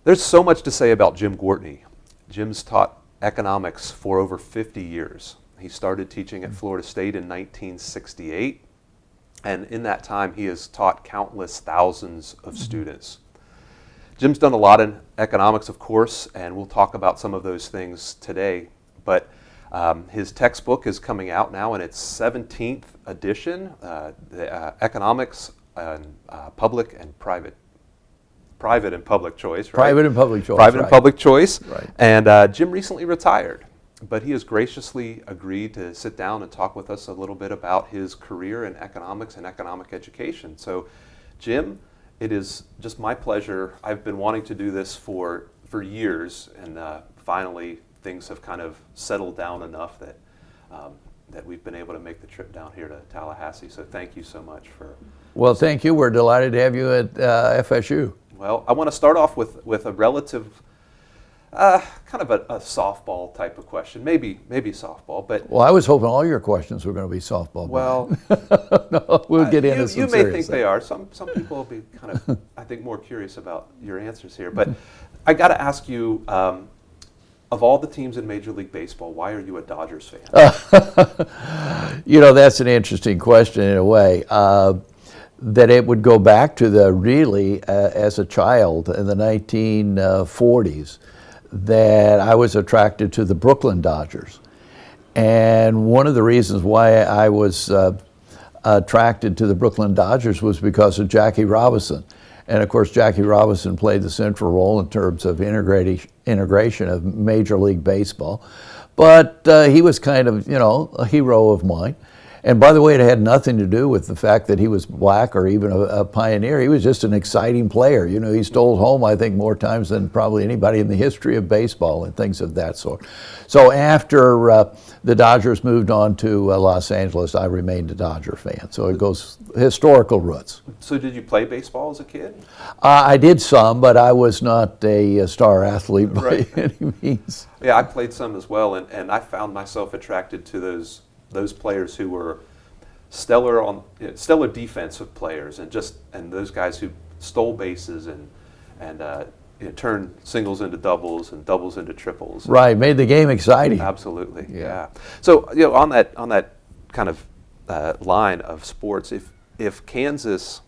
There's so much to say about Jim Gwartney. Jim's taught economics for over 50 years. He started teaching at Florida State in 1968, and in that time he has taught countless thousands of students. Jim's done a lot in economics, of course, and we'll talk about some of those things today, but his textbook is coming out now in its 17th edition, Economics and Public and Private and public choice, right? Private and public choice. Private and public choice. Right. And Jim recently retired, but he has graciously agreed to sit down and talk with us a little bit about his career in economics and economic education. So, Jim, it is just my pleasure. I've been wanting to do this for years, and finally things have kind of settled down enough that that we've been able to make the trip down here to Tallahassee. So thank you so much for. Well, thank you. We're delighted to have you at FSU. Well, I want to start off with a relative, kind of a softball type of question. Maybe softball, but. Well, I was hoping all your questions were going to be softball. Well, no, we'll get into some you may think stuff. they are. Some people will be kind of, I think, more curious about your answers here. But I got to ask you, of all the teams in Major League Baseball, why are you a Dodgers fan? You know, that's an interesting question in a way. That it would go back to as a child in the 1940s, that I was attracted to the Brooklyn Dodgers. And one of the reasons why I was attracted to the Brooklyn Dodgers was because of Jackie Robinson. And of course, Jackie Robinson played the central role in terms of integration of Major League Baseball. But he was kind of, a hero of mine. And by the way, it had nothing to do with the fact that he was black or even a pioneer. He was just an exciting player. He stole home, I think, more times than probably anybody in the history of baseball and things of that sort. So after the Dodgers moved on to Los Angeles, I remained a Dodger fan. So it goes historical roots. So did you play baseball as a kid? I did some, but I was not a star athlete by any means. Yeah, I played some as well, and I found myself attracted to those players who were stellar defensive players, and those guys who stole bases and turned singles into doubles and doubles into triples. Right, made the game exciting. Absolutely, yeah. So on that kind of line of sports, if Kansas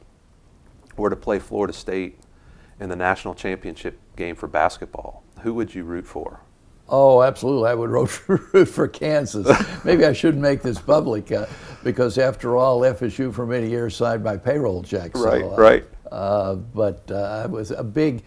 were to play Florida State in the national championship game for basketball, who would you root for? Oh, absolutely. I would root for Kansas. Maybe I shouldn't make this public because, after all, FSU for many years signed my payroll checks. Right. But I was a big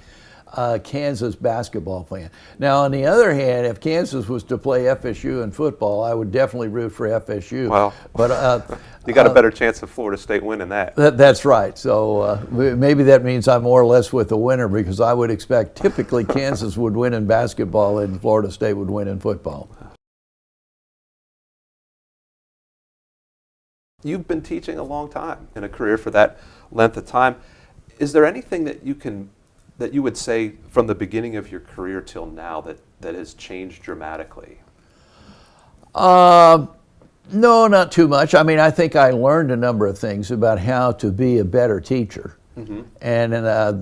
Kansas basketball fan. Now, on the other hand, if Kansas was to play FSU in football, I would definitely root for FSU. Well, but you got a better chance of Florida State winning that. That's right. So maybe that means I'm more or less with the winner, because I would expect typically Kansas would win in basketball and Florida State would win in football. You've been teaching a long time in a career for that length of time. Is there anything that you would say from the beginning of your career till now that has changed dramatically? No, not too much. I mean, I think I learned a number of things about how to be a better teacher. Mm-hmm. And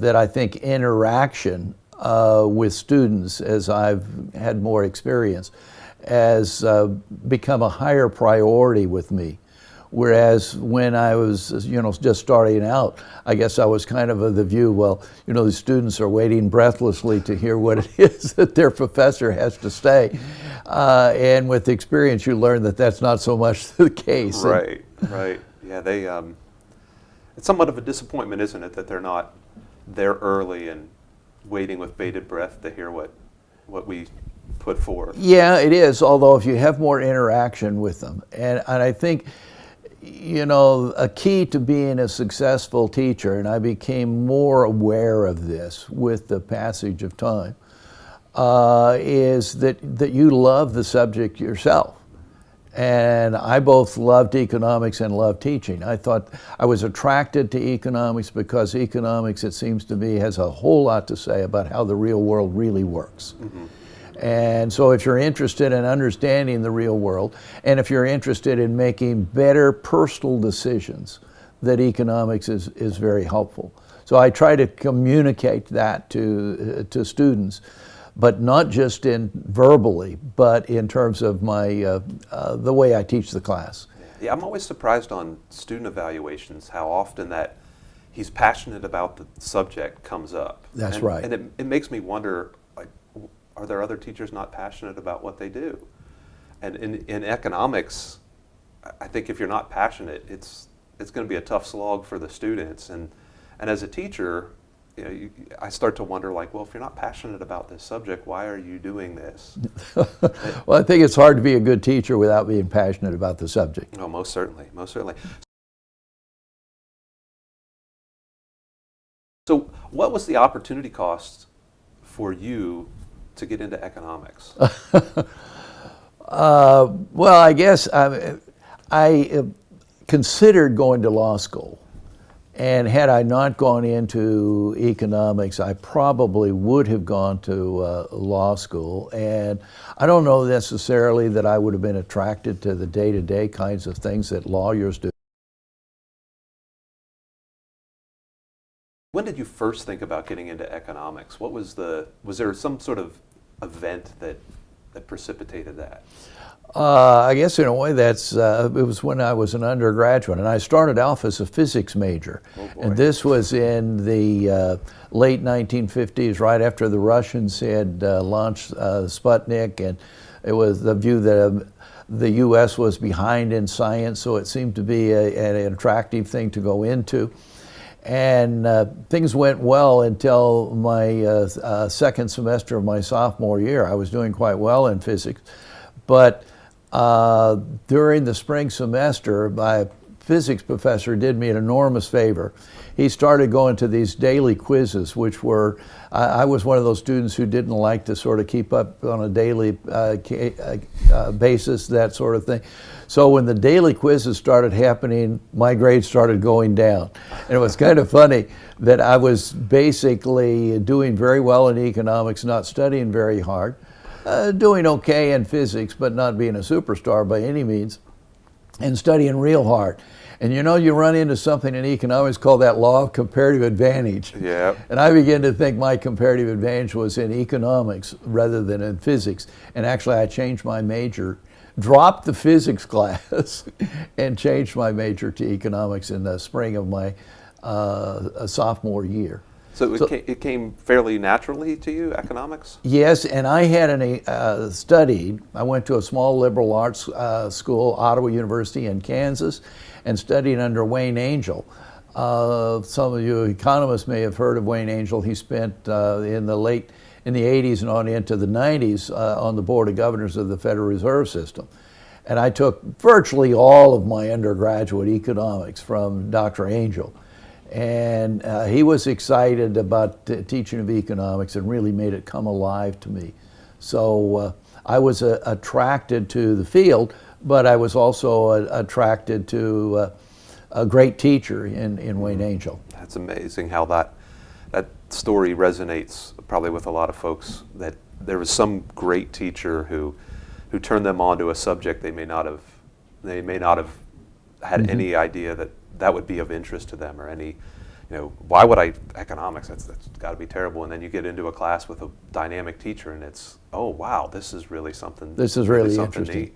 that I think interaction with students, as I've had more experience, has become a higher priority with me. Whereas when I was, just starting out, I guess I was kind of the view, well, the students are waiting breathlessly to hear what it is that their professor has to say. And with experience, you learn that that's not so much the case. Right. Yeah, it's somewhat of a disappointment, isn't it, that they're not there early and waiting with bated breath to hear what we put forth. Yeah, it is, although if you have more interaction with them. And I think, a key to being a successful teacher, and I became more aware of this with the passage of time, is that you love the subject yourself. And I both loved economics and loved teaching. I thought I was attracted to economics because economics, it seems to me, has a whole lot to say about how the real world really works. Mm-hmm. And so if you're interested in understanding the real world, and if you're interested in making better personal decisions, that economics is very helpful. So I try to communicate that to students, but not just in verbally, but in terms of my the way I teach the class. Yeah, I'm always surprised on student evaluations how often that he's passionate about the subject comes up. That's right. And it makes me wonder, like, are there other teachers not passionate about what they do? And in economics, I think if you're not passionate, it's going to be a tough slog for the students. And as a teacher, you know, I start to wonder, like, well, if you're not passionate about this subject, why are you doing this? Well, I think it's hard to be a good teacher without being passionate about the subject. No, most certainly, most certainly. So what was the opportunity cost for you to get into economics? Well, I guess I considered going to law school. And had I not gone into economics, I probably would have gone to law school. And I don't know necessarily that I would have been attracted to the day-to-day kinds of things that lawyers do. When did you first think about getting into economics? Was there some sort of event that precipitated that? I guess in a way it was when I was an undergraduate, and I started off as a physics major. Oh boy. And this was in the late 1950s, right after the Russians had launched Sputnik, and it was the view that the U.S. was behind in science, so it seemed to be an attractive thing to go into. And things went well until my second semester of my sophomore year. I was doing quite well in physics, but during the spring semester, my physics professor did me an enormous favor. He started going to these daily quizzes, which were, I was one of those students who didn't like to sort of keep up on a daily basis, that sort of thing. So when the daily quizzes started happening, my grades started going down. And it was kind of funny that I was basically doing very well in economics, not studying very hard, doing okay in physics, but not being a superstar by any means, and studying real hard. And you know, you run into something in economics called that law of comparative advantage. Yeah. And I began to think my comparative advantage was in economics rather than in physics. And actually I changed my major, dropped the physics class, and changed my major to economics in the spring of my sophomore year. So it came fairly naturally to you, economics? Yes, and I had studied. I went to a small liberal arts school, Ottawa University in Kansas, and studied under Wayne Angell. Some of you economists may have heard of Wayne Angell. He spent in the 80s and on into the 90s on the Board of Governors of the Federal Reserve System. And I took virtually all of my undergraduate economics from Dr. Angell. And he was excited about teaching of economics and really made it come alive to me. So I was attracted to the field, but I was also attracted to a great teacher in Wayne Angell. That's amazing how that story resonates probably with a lot of folks, that there was some great teacher who turned them on to a subject they may not have had any idea that would be of interest to them, or any, why would economics, that's got to be terrible. And then you get into a class with a dynamic teacher and it's, oh wow, this is really something. This is really something interesting. Neat.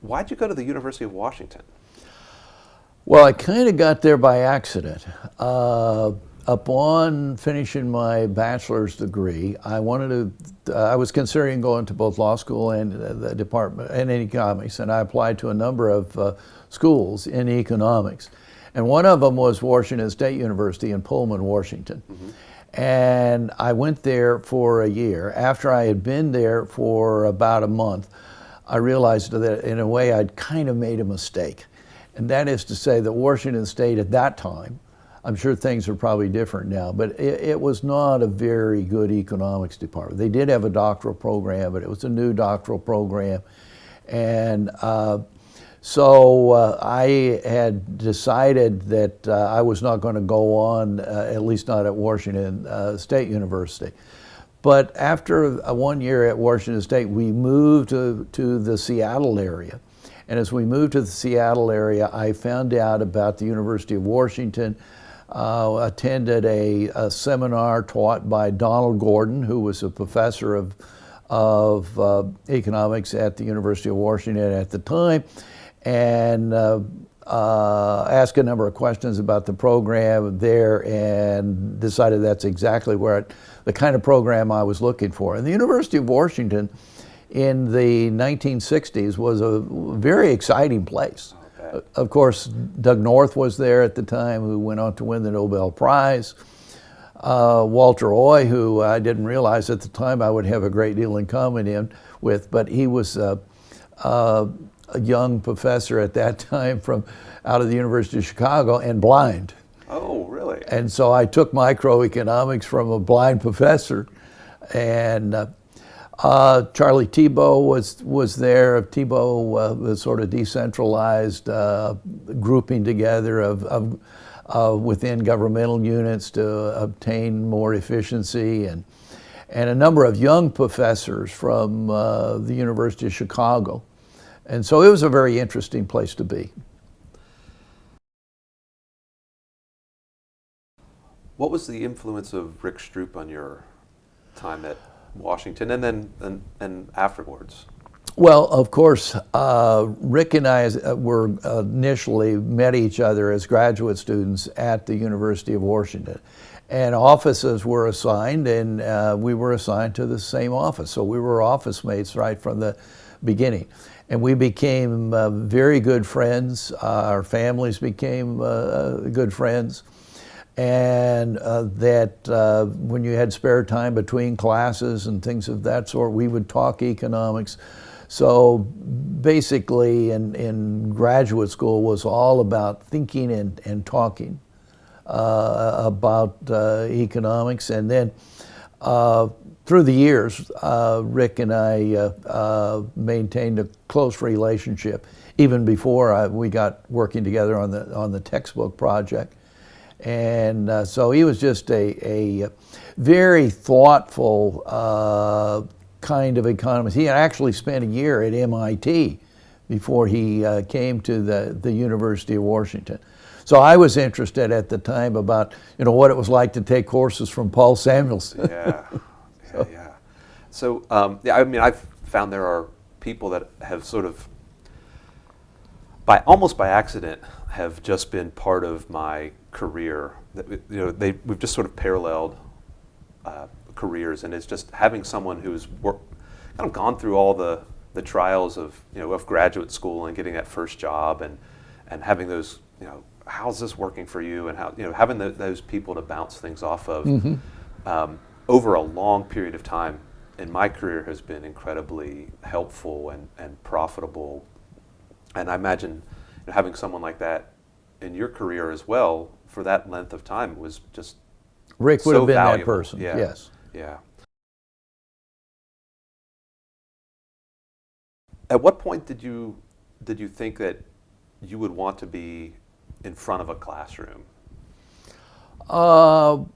Why'd you go to the University of Washington? Well, I kind of got there by accident. Upon finishing my bachelor's degree, I was considering going to both law school and the department in economics, and I applied to a number of schools in economics. And one of them was Washington State University in Pullman, Washington. Mm-hmm. And I went there for a year. After I had been there for about a month, I realized that in a way I'd kind of made a mistake. And that is to say that Washington State at that time, I'm sure things are probably different now, but it was not a very good economics department. They did have a doctoral program, but it was a new doctoral program. And so I had decided that I was not going to go on, at least not at Washington State University. But after 1 year at Washington State, we moved to the Seattle area. And as we moved to the Seattle area, I found out about the University of Washington, attended a seminar taught by Donald Gordon, who was a professor of economics at the University of Washington at the time, and asked a number of questions about the program there, and decided that's exactly the kind of program I was looking for. And the University of Washington in the 1960s was a very exciting place. Okay. Of course, Doug North was there at the time, who went on to win the Nobel Prize. Walter Oy, who I didn't realize at the time I would have a great deal in common with, but he was a young professor at that time from out of the University of Chicago and blind. Oh, really? And so I took microeconomics from a blind professor, and Charlie Thibault was there. Thibault was sort of decentralized grouping together of within governmental units to obtain more efficiency, and a number of young professors from the University of Chicago. And so it was a very interesting place to be. What was the influence of Rick Stroop on your time at Washington, and then and afterwards? Well, of course, Rick and I were initially met each other as graduate students at the University of Washington, and offices were assigned, and we were assigned to the same office. So we were office mates right from the beginning, and we became very good friends. Our families became good friends. And when you had spare time between classes and things of that sort, we would talk economics. So basically in graduate school was all about thinking and talking about economics. And then through the years, Rick and I maintained a close relationship, even before we got working together on the textbook project. And so he was just a very thoughtful kind of economist. He had actually spent a year at MIT before he came to the University of Washington. So I was interested at the time about what it was like to take courses from Paul Samuelson. Yeah. So I mean, I've found there are people that have sort of, almost by accident, have just been part of my career. We've just sort of paralleled careers, and it's just having someone who's kind of gone through all the trials of graduate school and getting that first job, and having those how's this working for you, and how having those people to bounce things off of over a long period of time in my career has been incredibly helpful and profitable. And I imagine having someone like that in your career as well for that length of time was just Rick would so have been valuable. that person. Yeah. Yes. Yeah. At what point did you think that you would want to be in front of a classroom? Well,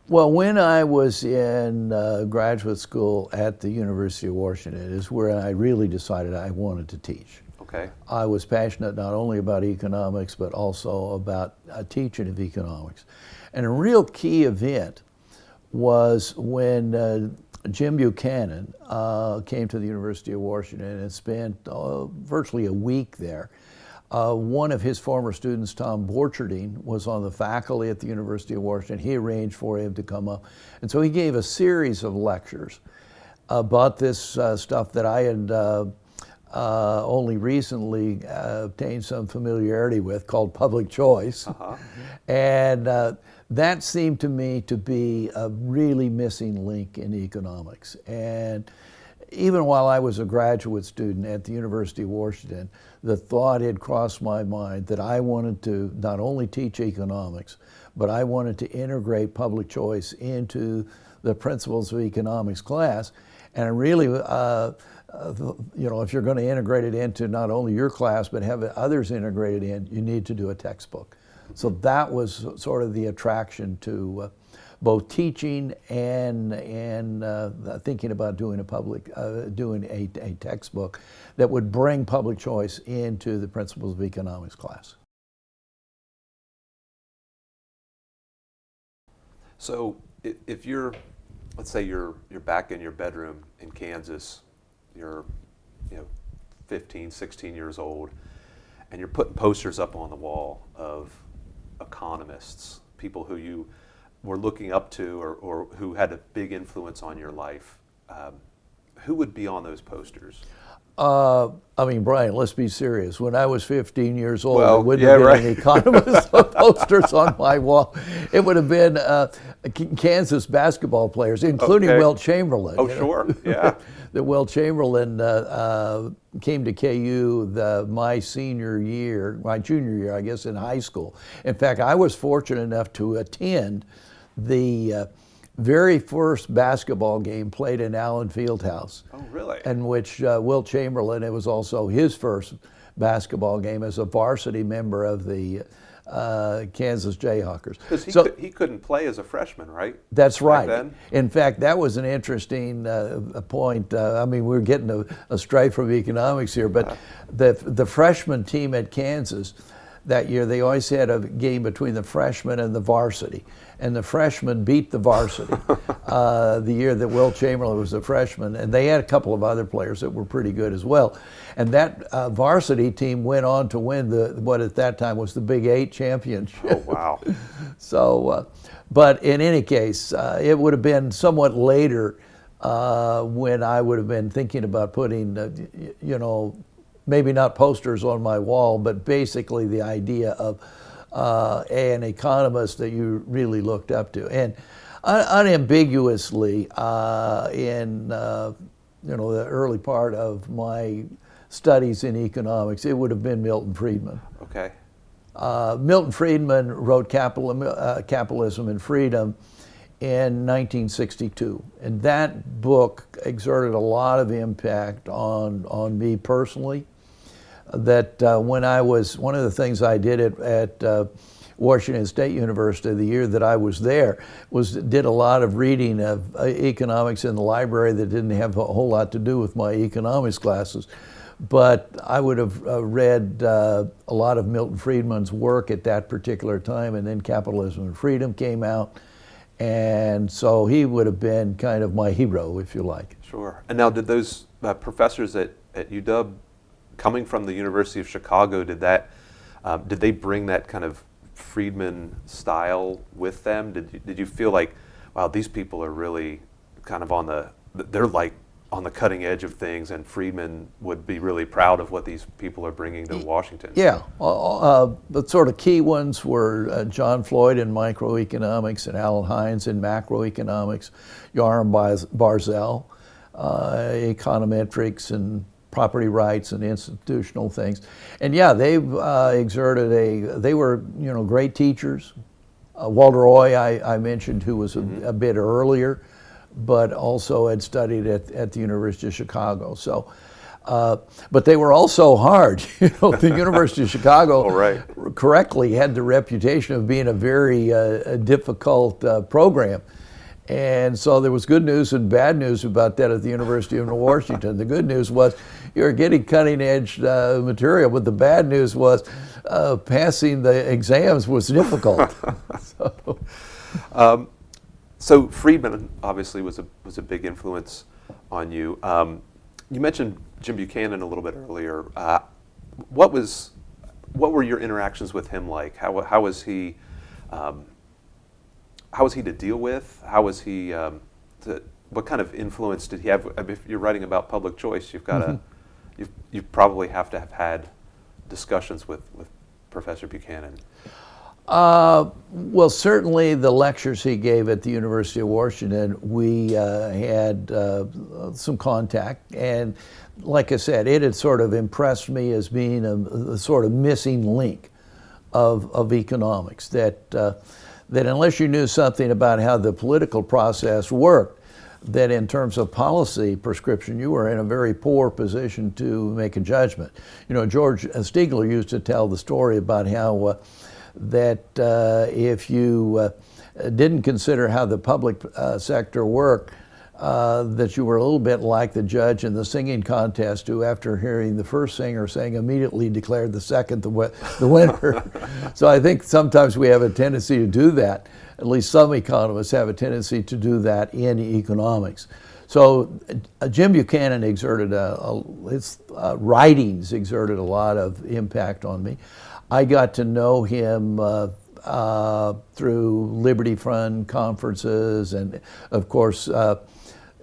when I was in graduate school at the University of Washington is where I really decided I wanted to teach. Okay. I was passionate not only about economics, but also about teaching of economics. And a real key event was when Jim Buchanan came to the University of Washington and spent virtually a week there. One of his former students, Tom Borcherding, was on the faculty at the University of Washington. He arranged for him to come up. And so he gave a series of lectures about this stuff that I had only recently obtained some familiarity with, called public choice. Uh-huh. And that seemed to me to be a really missing link in economics. And even while I was a graduate student at the University of Washington, the thought had crossed my mind that I wanted to not only teach economics, but I wanted to integrate public choice into the principles of economics class. And I really, if you're going to integrate it into not only your class, but have others integrated in, you need to do a textbook. So that was sort of the attraction to both teaching and thinking about doing a textbook that would bring public choice into the principles of economics class. So if you're, let's say you're back in your bedroom in Kansas, you're 15, 16 years old, and you're putting posters up on the wall of economists, people who you were looking up to or who had a big influence on your life, who would be on those posters? I mean, Brian, let's be serious. When I was 15 years old, Well, there wouldn't yeah, have been right. any economist posters on my wall. It would have been Kansas basketball players, including Okay. Wilt Chamberlain. Oh, sure, yeah. That Wilt Chamberlain came to KU my junior year, I guess, in high school. In fact, I was fortunate enough to attend the very first basketball game played in Allen Fieldhouse. Oh, really? In which Wilt Chamberlain, it was also his first basketball game as a varsity member of the Kansas Jayhawkers. Because he couldn't play as a freshman, right? That's Back right. then? In fact, that was an interesting point. I mean, we're getting astray from economics here, but the freshman team at Kansas that year, they always had a game between the freshmen and the varsity. And the freshmen beat the varsity the year that Wilt Chamberlain was a freshman. And they had a couple of other players that were pretty good as well. And that varsity team went on to win what at that time was the Big 8 championship. Oh, wow. So, but in any case, it would have been somewhat later when I would have been thinking about putting, maybe not posters on my wall, but basically the idea of an economist that you really looked up to. And unambiguously, in the early part of my studies in economics, it would have been Milton Friedman. Okay. Milton Friedman wrote Capitalism and Freedom in 1962. And that book exerted a lot of impact on me personally. That when I was, one of the things I did at Washington State University the year that I was there was did a lot of reading of economics in the library that didn't have a whole lot to do with my economics classes. But I would have read a lot of Milton Friedman's work at that particular time, and then Capitalism and Freedom came out. And so he would have been kind of my hero, if you like. Sure. And now, did those professors at UW, coming from the University of Chicago, did they bring that kind of Friedman style with them? Did you feel like, wow, these people are really kind of they're like on the cutting edge of things, and Friedman would be really proud of what these people are bringing to Washington? Yeah, the sort of key ones were John Floyd in microeconomics and Alan Hines in macroeconomics, Yoram Barzell, econometrics and property rights and institutional things. And yeah, they've they were great teachers. Walter Roy, I mentioned, who was a bit earlier, but also had studied at the University of Chicago. So, but they were also hard. The University of Chicago correctly had the reputation of being a very difficult program. And so there was good news and bad news about that at the University of Washington. The good news was you were getting cutting edge material, but the bad news was passing the exams was difficult. So Friedman obviously was a big influence on you. You mentioned Jim Buchanan a little bit earlier. What were your interactions with him like? How was he? How was he to deal with? How was he? What kind of influence did he have? I mean, if you're writing about public choice, you've got to, you probably have to have had discussions with Professor Buchanan. Well, certainly the lectures he gave at the University of Washington, we had some contact, and like I said, it had sort of impressed me as being a sort of missing link of economics, that unless you knew something about how the political process worked, that in terms of policy prescription, you were in a very poor position to make a judgment. George Stigler used to tell the story about how that if you didn't consider how the public sector worked, that you were a little bit like the judge in the singing contest who, after hearing the first singer sing, immediately declared the second the winner. So I think sometimes we have a tendency to do that. At least some economists have a tendency to do that in economics. So Jim Buchanan exerted his writings exerted a lot of impact on me. I got to know him through Liberty Fund conferences, and of course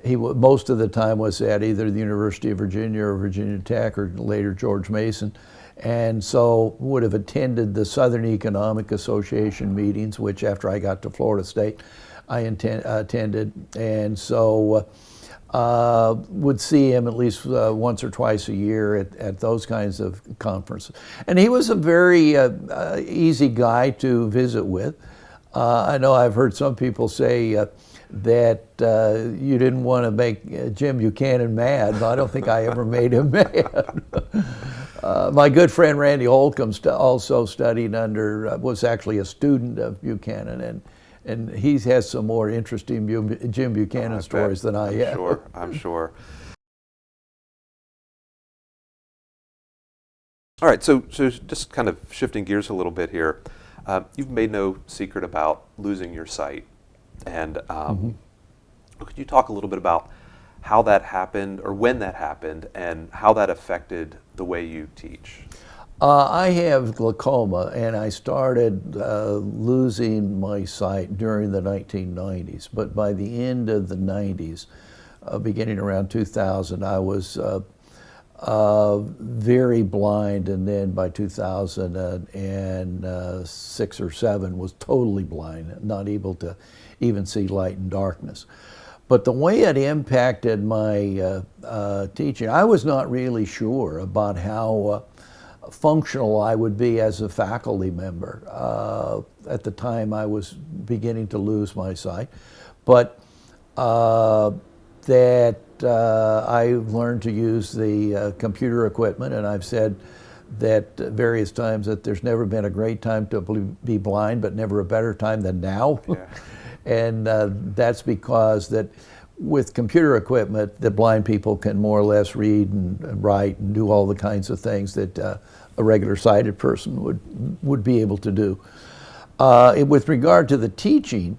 he most of the time was at either the University of Virginia or Virginia Tech or later George Mason, and so would have attended the Southern Economic Association meetings, which after I got to Florida State I attended, and so would see him at least once or twice a year at those kinds of conferences. And he was a very easy guy to visit with. I know I've heard some people say that you didn't want to make Jim Buchanan mad, but I don't think I ever made him mad. My good friend Randy Holcomb also studied under, was actually a student of Buchanan, and he has some more interesting Jim Buchanan stories than I have. I'm sure. All right, so just kind of shifting gears a little bit here. You've made no secret about losing your sight. And could you talk a little bit about how that happened, or when that happened, and how that affected the way you teach? I have glaucoma, and I started losing my sight during the 1990s. But by the end of the 90s, beginning around 2000, I was very blind, and then by 2006 or 7 was totally blind, not able to even see light and darkness. But the way it impacted my teaching, I was not really sure about how functional I would be as a faculty member. At the time I was beginning to lose my sight, but that I learned to use the computer equipment, and I've said that various times that there's never been a great time to be blind, but never a better time than now. Yeah. And that's because that with computer equipment, the blind people can more or less read and write and do all the kinds of things that a regular sighted person would be able to do. With regard to the teaching,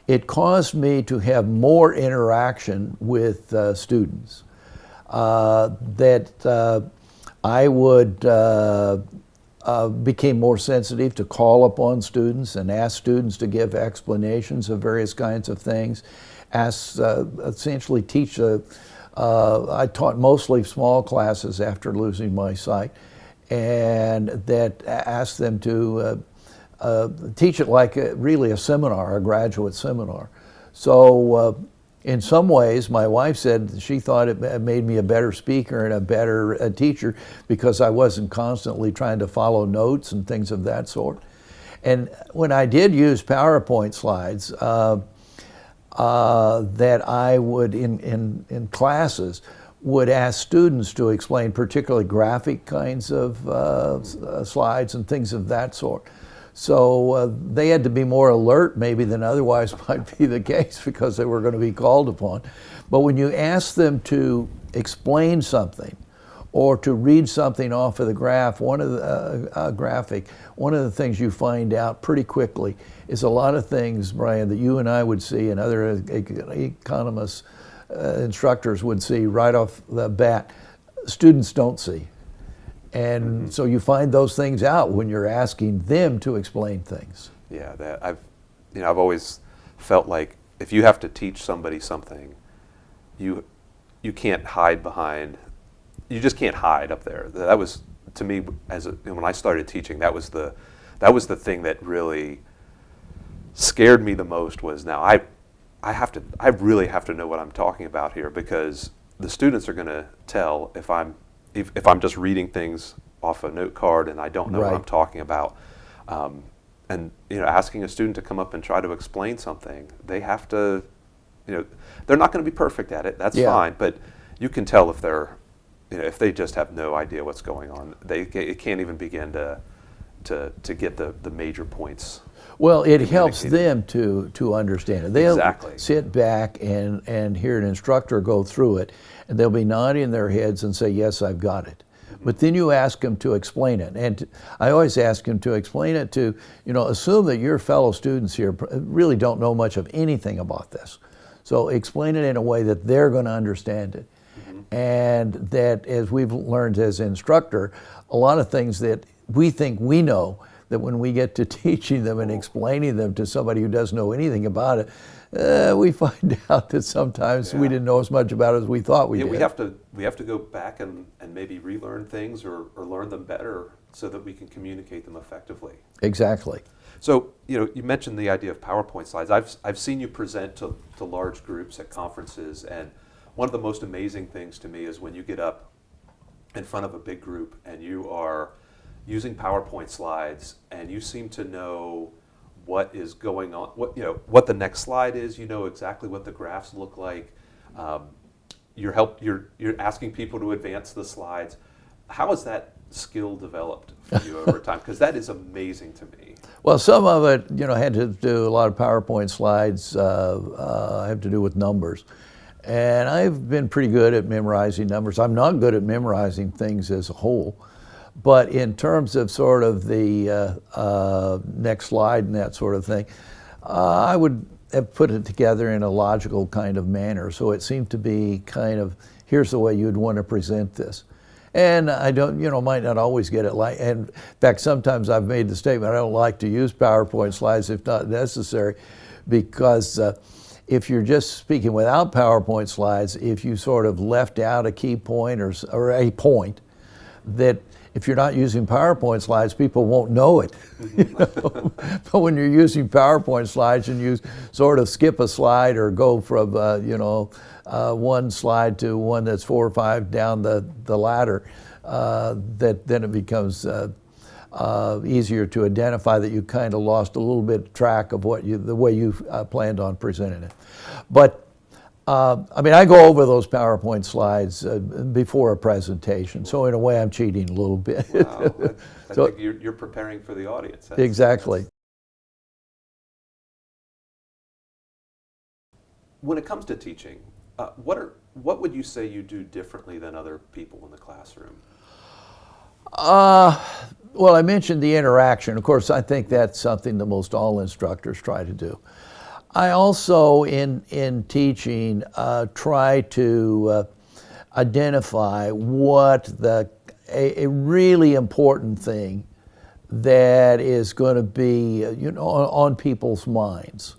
it caused me to have more interaction with students. That I would became more sensitive to call upon students and ask students to give explanations of various kinds of things. Essentially teach. I taught mostly small classes after losing my sight, and that asked them to teach it like really a seminar, a graduate seminar. So in some ways, my wife said she thought it made me a better speaker and a better teacher because I wasn't constantly trying to follow notes and things of that sort. And when I did use PowerPoint slides, that I would, in classes, would ask students to explain particularly graphic kinds of slides and things of that sort. So they had to be more alert maybe than otherwise might be the case because they were going to be called upon. But when you ask them to explain something or to read something off of the graphic, one of the things you find out pretty quickly is a lot of things, Brian, that you and I would see and other economists, instructors would see right off the bat, students don't see. And so you find those things out when you're asking them to explain things. Yeah, I've always felt like if you have to teach somebody something, you can't hide behind. You just can't hide up there. That was, to me, when I started teaching, that was the thing that really scared me the most. Was now I really have to know what I'm talking about here, because the students are going to tell if I'm just reading things off a note card and I don't know what I'm talking about. And asking a student to come up and try to explain something, they have to, they're not going to be perfect at it. That's fine, but you can tell if they're, if they just have no idea what's going on. They can't even begin to to get the major points. Well, it helps communicated. them to understand it. They'll Exactly. sit back and hear an instructor go through it, and they'll be nodding their heads and say, yes, I've got it. But then you ask them to explain it. And I always ask them to explain it to, assume that your fellow students here really don't know much of anything about this. So explain it in a way that they're going to understand it. And that, as we've learned as instructor, a lot of things that we think we know, that when we get to teaching them and explaining them to somebody who doesn't know anything about it, we find out that sometimes we didn't know as much about it as we thought we did. We have to go back and maybe relearn things or learn them better so that we can communicate them effectively. Exactly. So, you mentioned the idea of PowerPoint slides. I've seen you present to large groups at conferences, and one of the most amazing things to me is when you get up in front of a big group and you are using PowerPoint slides and you seem to know what is going on, what the next slide is, exactly what the graphs look like. You're asking people to advance the slides. How has that skill developed for you over time? Because that is amazing to me. Well, some of it, had to do a lot of PowerPoint slides, have to do with numbers. And I've been pretty good at memorizing numbers. I'm not good at memorizing things as a whole. But in terms of sort of the next slide and that sort of thing, I would have put it together in a logical kind of manner. So it seemed to be kind of, here's the way you'd want to present this. And I don't, might not always get it like, and in fact, sometimes I've made the statement, I don't like to use PowerPoint slides if not necessary, because if you're just speaking without PowerPoint slides, if you sort of left out a key point or a point, that if you're not using PowerPoint slides, people won't know it. But when you're using PowerPoint slides and you sort of skip a slide or go from one slide to one that's 4 or 5 down the ladder, then it becomes easier to identify that you kind of lost a little bit of track of the way you planned on presenting it. But I go over those PowerPoint slides before a presentation, so in a way I'm cheating a little bit. Wow. I think you're preparing for the audience. Exactly. When it comes to teaching, what would you say you do differently than other people in the classroom? Well, I mentioned the interaction. Of course, I think that's something that most all instructors try to do. I also, in teaching, try to identify what a really important thing that is going to be, on people's minds,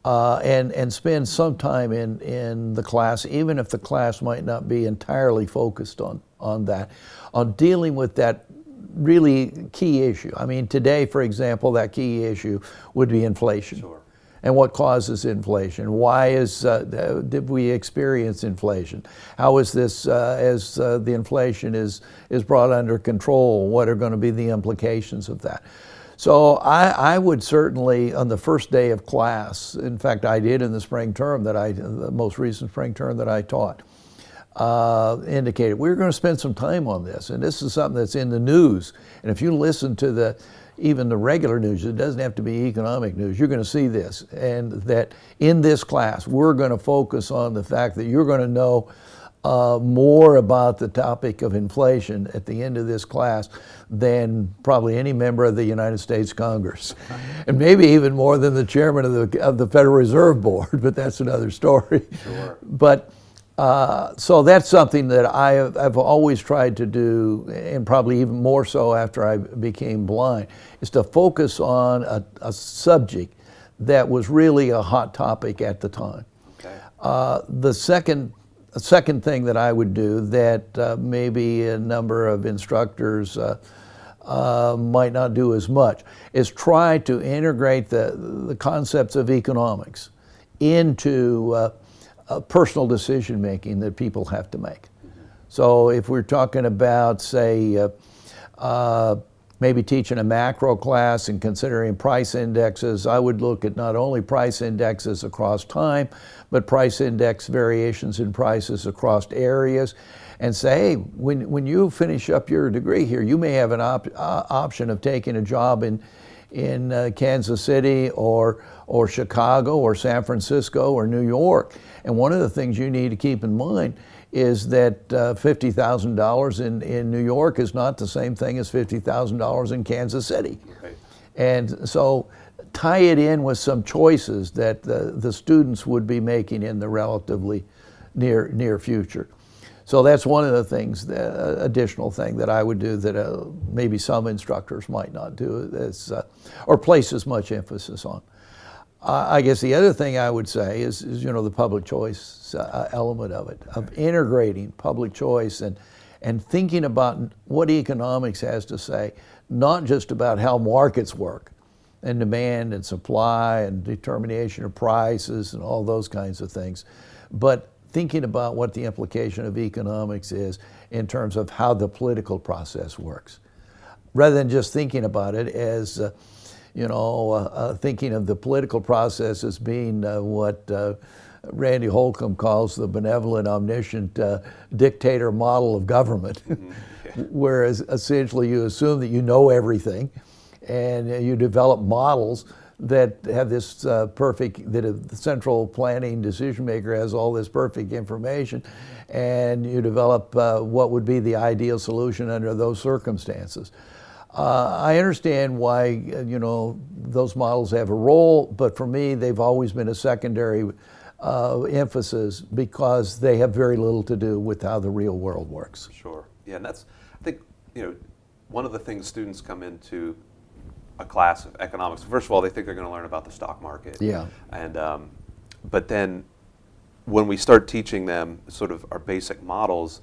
and spend some time in the class, even if the class might not be entirely focused on that, on dealing with that really key issue. Today, for example, that key issue would be inflation. Sure. And what causes inflation? Why did we experience inflation? How is this, as the inflation is brought under control, what are going to be the implications of that? So I would certainly, on the first day of class, in fact I did in the spring term the most recent spring term that I taught, indicated we're going to spend some time on this, and this is something that's in the news. And if you listen to even the regular news, it doesn't have to be economic news, you're going to see this. And that in this class, we're going to focus on the fact that you're going to know more about the topic of inflation at the end of this class than probably any member of the United States Congress. And maybe even more than the chairman of the Federal Reserve Board, but that's another story. Sure. But so that's something that I've always tried to do, and probably even more so after I became blind, is to focus on a subject that was really a hot topic at the time. Okay. The second thing that I would do that maybe a number of instructors might not do as much is try to integrate the concepts of economics into personal decision making that people have to make. So if we're talking about, say, maybe teaching a macro class and considering price indexes, I would look at not only price indexes across time, but price index variations in prices across areas, and say, hey, when you finish up your degree here, you may have an option of taking a job in Kansas City or Chicago or San Francisco or New York. And one of the things you need to keep in mind is that $50,000 in New York is not the same thing as $50,000 in Kansas City. Right. And so tie it in with some choices that the students would be making in the relatively near future. So that's one of the things, the additional thing that I would do that maybe some instructors might not do, or place as much emphasis on. I guess the other thing I would say is the public choice element of it, of integrating public choice and thinking about what economics has to say, not just about how markets work and demand and supply and determination of prices and all those kinds of things, but thinking about what the implication of economics is in terms of how the political process works, rather than just thinking about it as thinking of the political process as being what Randy Holcomb calls the benevolent, omniscient dictator model of government, whereas essentially you assume that you know everything and you develop models that have this perfect, that the central planning decision maker has all this perfect information, and you develop what would be the ideal solution under those circumstances. I understand why those models have a role, but for me they've always been a secondary emphasis because they have very little to do with how the real world works. Sure. Yeah, and that's, I think, one of the things students come into a class of economics, first of all, they think they're going to learn about the stock market. Yeah. And but then when we start teaching them sort of our basic models,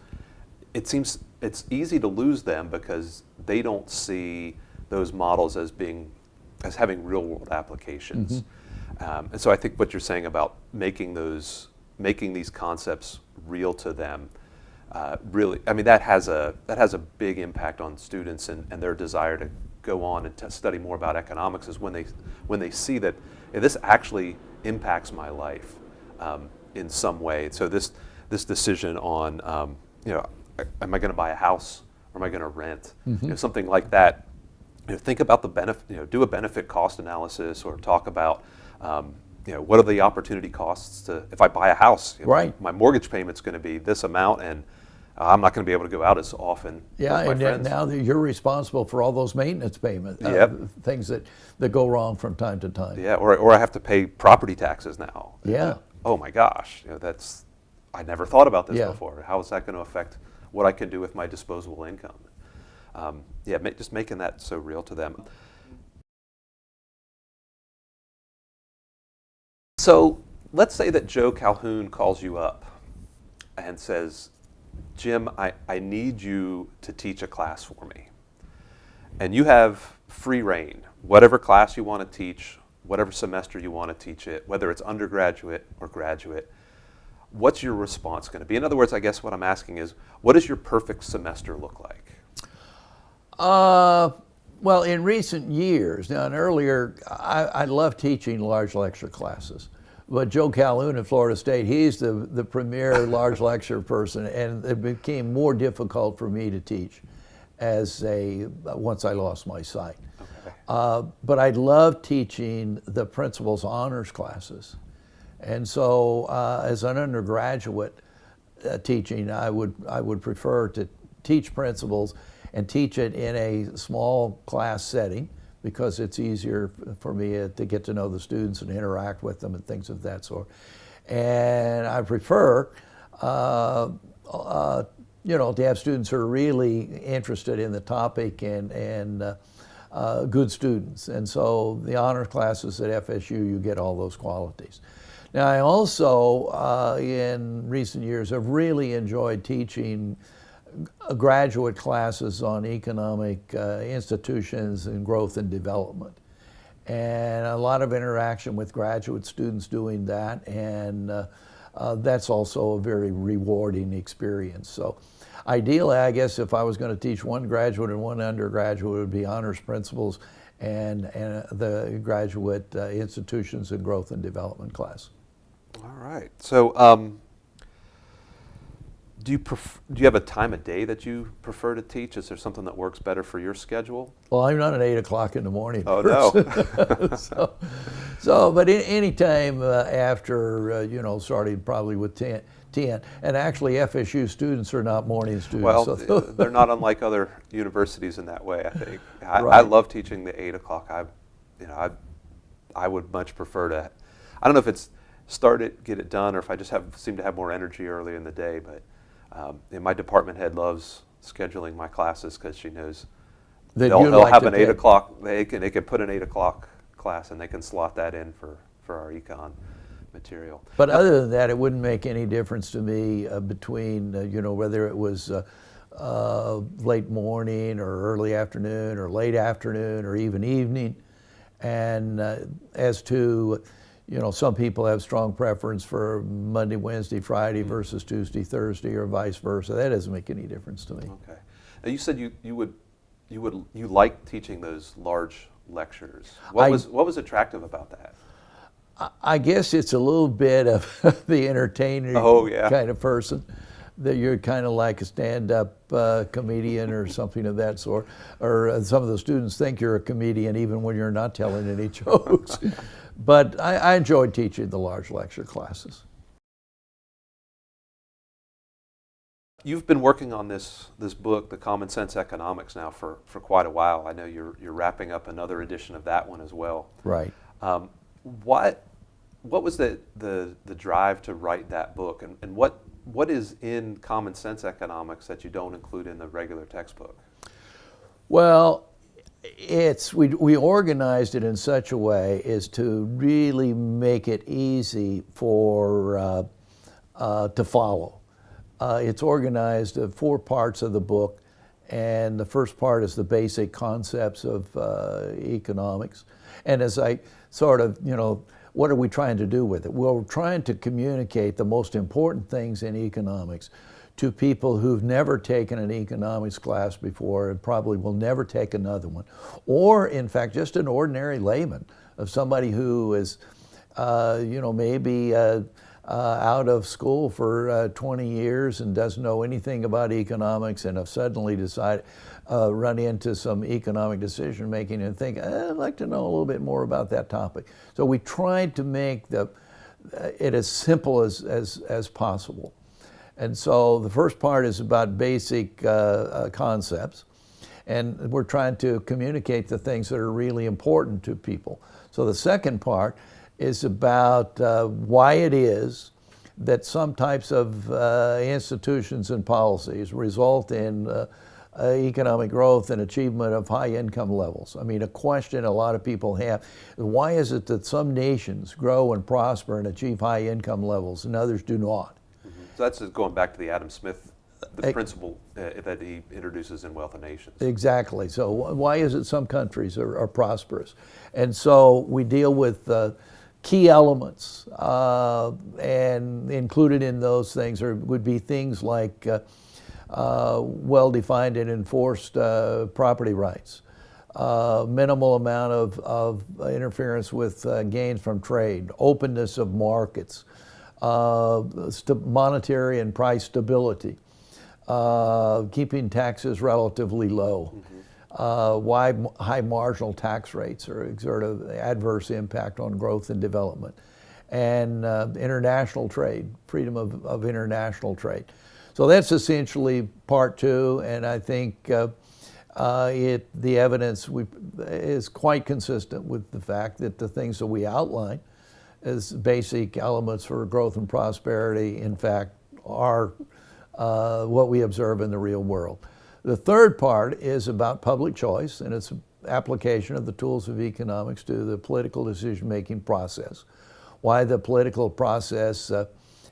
it seems it's easy to lose them because they don't see those models as having real world applications. Mm-hmm. And so I think what you're saying about making these concepts real to them, really, I mean, that has a big impact on students and their desire to go on and to study more about economics, is when they see that this actually impacts my life in some way. So this decision on am I going to buy a house or am I going to rent? Mm-hmm. Something like that. Think about the benefit. Do a benefit cost analysis, or talk about what are the opportunity costs if I buy a house. Right. My mortgage payment's going to be this amount, and I'm not going to be able to go out as often. Yeah, with my and friends. now that you're responsible for all those maintenance payments, Yep. things that go wrong from time to time. Yeah, or I have to pay property taxes now. Yeah. Oh my gosh, I never thought about this Yeah. before. How is that going to affect what I can do with my disposable income? Just making that so real to them. So let's say that Joe Calhoun calls you up and says, Jim, I need you to teach a class for me. And you have free reign. Whatever class you want to teach, whatever semester you want to teach it, whether it's undergraduate or graduate, what's your response going to be? In other words, I guess what I'm asking is, what does your perfect semester look like? Well, in recent years, now and earlier, I love teaching large lecture classes. But Joe Calhoun at Florida State, he's the premier large lecture person, and it became more difficult for me to teach once I lost my sight. Okay. But I love teaching the principles honors classes. And so as an undergraduate teaching, I would prefer to teach principles and teach it in a small class setting, because it's easier for me to get to know the students and interact with them and things of that sort. And I prefer, to have students who are really interested in the topic and good students. And so the honors classes at FSU, you get all those qualities. Now, I also, in recent years, have really enjoyed teaching graduate classes on economic institutions and growth and development. And a lot of interaction with graduate students doing that, and that's also a very rewarding experience. So Ideally, I guess if I was going to teach one graduate and one undergraduate, it would be honors principles and the graduate institutions and growth and development class. All right. So, do you have a time of day that you prefer to teach? Is there something that works better for your schedule? Well, I'm not an 8 o'clock in the morning Oh, person. no. But any time after, starting probably with 10. And actually FSU students are not morning students. Well, so they're not unlike other universities in that way, I think. I Right. love teaching the 8 o'clock. I would much prefer to, I don't know if it's start it, get it done, or if I just seem to have more energy early in the day, but my department head loves scheduling my classes because she knows that they'll like have to an take. 8 o'clock, they can put an 8 o'clock class and they can slot that in for our econ material. But other than that, it wouldn't make any difference to me between, whether it was late morning or early afternoon or late afternoon or even evening. And as to, some people have strong preference for Monday, Wednesday, Friday versus Tuesday, Thursday, or vice versa. That doesn't make any difference to me. Okay. Now you said you like teaching those large lectures. What was attractive about that? I guess it's a little bit of the entertainer kind of person, that you're kind of like a stand-up comedian or something of that sort. Or some of the students think you're a comedian even when you're not telling any jokes. But I enjoyed teaching the large lecture classes. You've been working on this book, The Common Sense Economics, now for quite a while. I know you're wrapping up another edition of that one as well. Right. What was the drive to write that book, and what is in Common Sense Economics that you don't include in the regular textbook? Well, we organized it in such a way as to really make it easy to follow. It's organized in 4 parts of the book, and the first part is the basic concepts of economics. And as I sort of, what are we trying to do with it? Well, we're trying to communicate the most important things in economics to people who've never taken an economics class before and probably will never take another one. Or, in fact, just an ordinary layman, of somebody who is, maybe out of school for 20 years and doesn't know anything about economics and have suddenly decided, run into some economic decision making and think, I'd like to know a little bit more about that topic. So we tried to make it as simple as possible. And so the first part is about basic concepts, and we're trying to communicate the things that are really important to people. So the second part is about why it is that some types of institutions and policies result in economic growth and achievement of high income levels. I mean, a question a lot of people have, why is it that some nations grow and prosper and achieve high income levels and others do not? Mm-hmm. So that's just going back to the Adam Smith, the principle that he introduces in Wealth of Nations. Exactly. So why is it some countries are prosperous? And so we deal with key elements, and included in those things would be things like well-defined and enforced property rights, minimal amount of interference with gains from trade, openness of markets, monetary and price stability, keeping taxes relatively low, why high marginal tax rates exert an adverse impact on growth and development, and international trade, freedom of international trade. So that's essentially part 2, and I think the evidence is quite consistent with the fact that the things that we outline as basic elements for growth and prosperity, in fact, are what we observe in the real world. The third part is about public choice and its application of the tools of economics to the political decision-making process. Why the political process,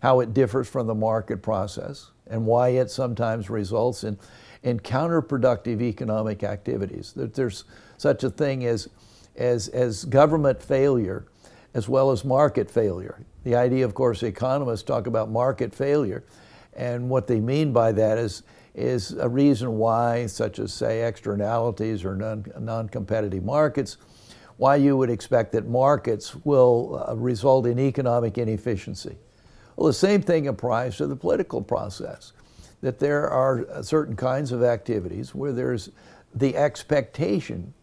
how it differs from the market process, and why it sometimes results in counterproductive economic activities. That there's such a thing as government failure as well as market failure. The idea, of course, economists talk about market failure, and what they mean by that is is a reason why, such as say externalities or non-competitive markets, why you would expect that markets will result in economic inefficiency. Well, the same thing applies to the political process, that there are certain kinds of activities where there's the expectation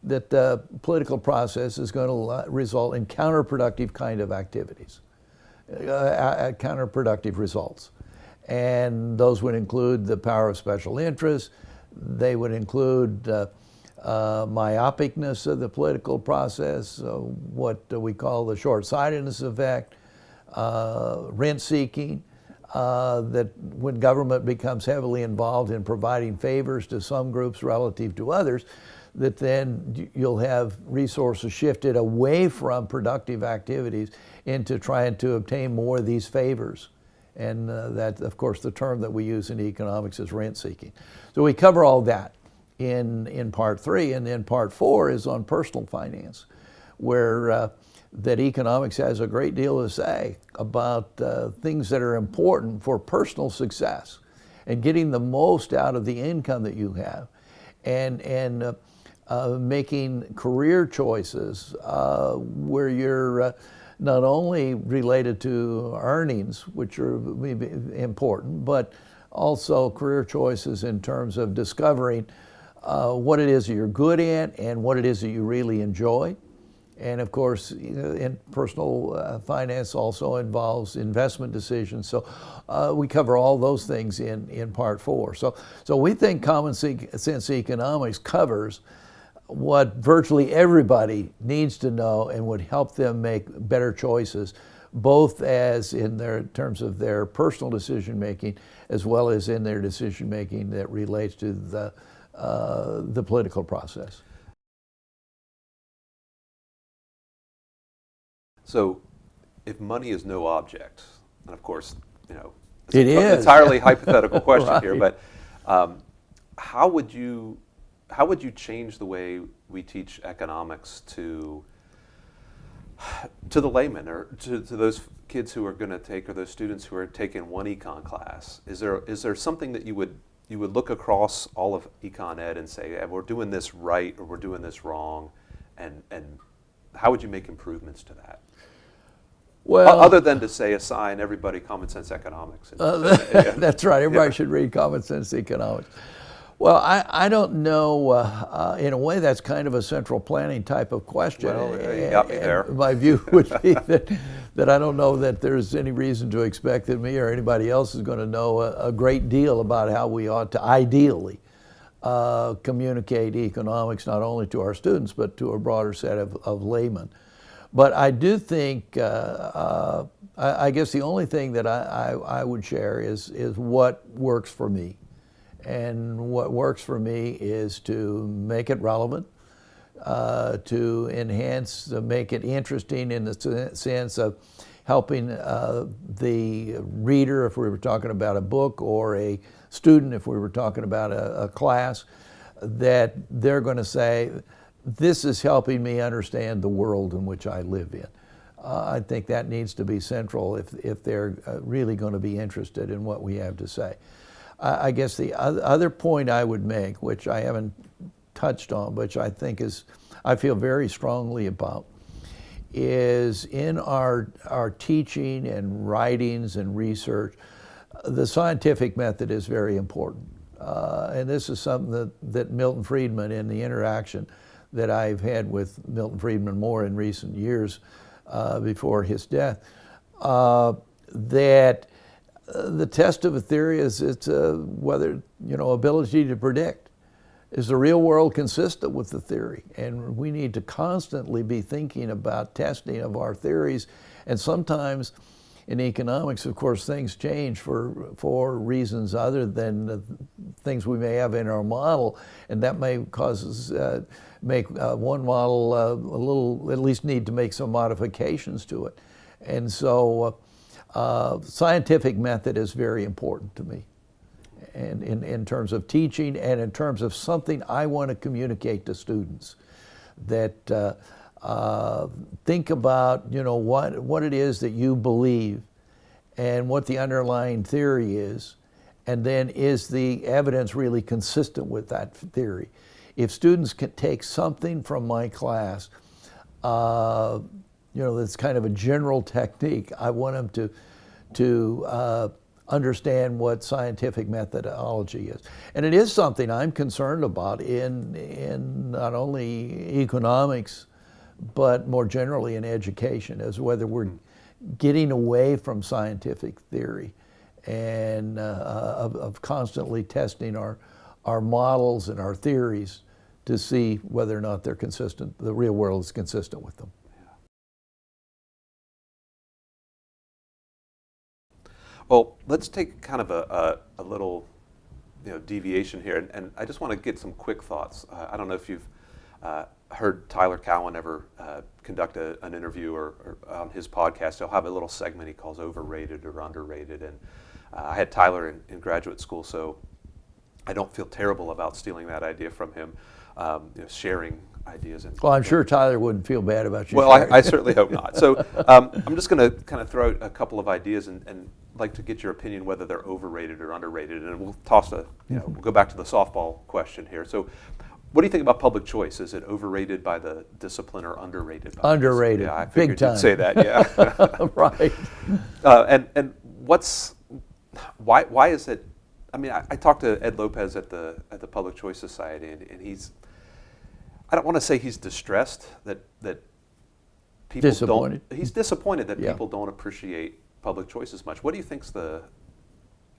that the political process is going to result in counterproductive kind of activities, counterproductive results. And those would include the power of special interests. They would include myopicness of the political process, what we call the short-sightedness effect, rent-seeking, that when government becomes heavily involved in providing favors to some groups relative to others, that then you'll have resources shifted away from productive activities into trying to obtain more of these favors. And that, of course, the term that we use in economics is rent-seeking. So we cover all that in part 3, and then part 4 is on personal finance, where that economics has a great deal to say about things that are important for personal success and getting the most out of the income that you have, and making career choices where you're not only related to earnings, which are maybe important, but also career choices in terms of discovering what it is that you're good at and what it is that you really enjoy. And of course, in personal finance also involves investment decisions. So we cover all those things in part 4. So we think common sense economics covers what virtually everybody needs to know and would help them make better choices, both as in their terms of their personal decision making, as well as in their decision making that relates to the political process. So, if money is no object, and of course, it's it is entirely hypothetical question right. here, but how would you change the way we teach economics to the layman, or to those kids who are going to take, or those students who are taking one econ class? Is there something that you would look across all of econ ed and say, we're doing this right or we're doing this wrong, and how would you make improvements to that? Well, other than to say, assign everybody common sense economics. That's right. Everybody should read Common Sense Economics. Well, I don't know. In a way, that's kind of a central planning type of question. Well, you got me there. My view would be that I don't know that there's any reason to expect that me or anybody else is going to know a great deal about how we ought to ideally communicate economics, not only to our students, but to a broader set of laymen. But I do think, I guess the only thing that I would share is what works for me. And what works for me is to make it relevant, to enhance, to make it interesting in the sense of helping the reader, if we were talking about a book, or a student, if we were talking about a class, that they're going to say, this is helping me understand the world in which I live in. I think that needs to be central if they're really going to be interested in what we have to say. I guess the other point I would make, which I haven't touched on, which I think I feel very strongly about, is in our teaching and writings and research, the scientific method is very important. And this is something that Milton Friedman, in the interaction that I've had with Milton Friedman more in recent years before his death, that the test of a theory is whether, ability to predict. Is the real world consistent with the theory? And we need to constantly be thinking about testing of our theories. And sometimes in economics, of course, things change for reasons other than the things we may have in our model, and that may cause us make one model a little, at least need to make some modifications to it. And so scientific method is very important to me, and in terms of teaching and in terms of something I want to communicate to students, that think about what it is that you believe and what the underlying theory is, And then is the evidence really consistent with that theory? If students can take something from my class, that's kind of a general technique, I want them to understand what scientific methodology is. And it is something I'm concerned about in not only economics, but more generally in education, as whether we're getting away from scientific theory and of constantly testing our models and our theories to see whether or not they're consistent, the real world is consistent with them. Well, let's take kind of a little deviation here, and I just want to get some quick thoughts. I don't know if you've heard Tyler Cowen ever conduct an interview or on his podcast. He'll have a little segment he calls Overrated or Underrated, and I had Tyler in graduate school, so I don't feel terrible about stealing that idea from him, sharing ideas. Well, I'm sure Tyler wouldn't feel bad about you. Well, I certainly hope not. So I'm just going to kind of throw out a couple of ideas and like to get your opinion whether they're overrated or underrated, and we'll toss we'll go back to the softball question here. So what do you think about public choice? Is it overrated by the discipline or underrated by underrated? Yeah, I figured big time. You'd say that, yeah. Right. And why is it? I mean, I talked to Ed Lopez at the Public Choice Society, and he's, I don't want to say he's distressed that people disappointed. He's disappointed that people don't appreciate public choice as much. What do you think's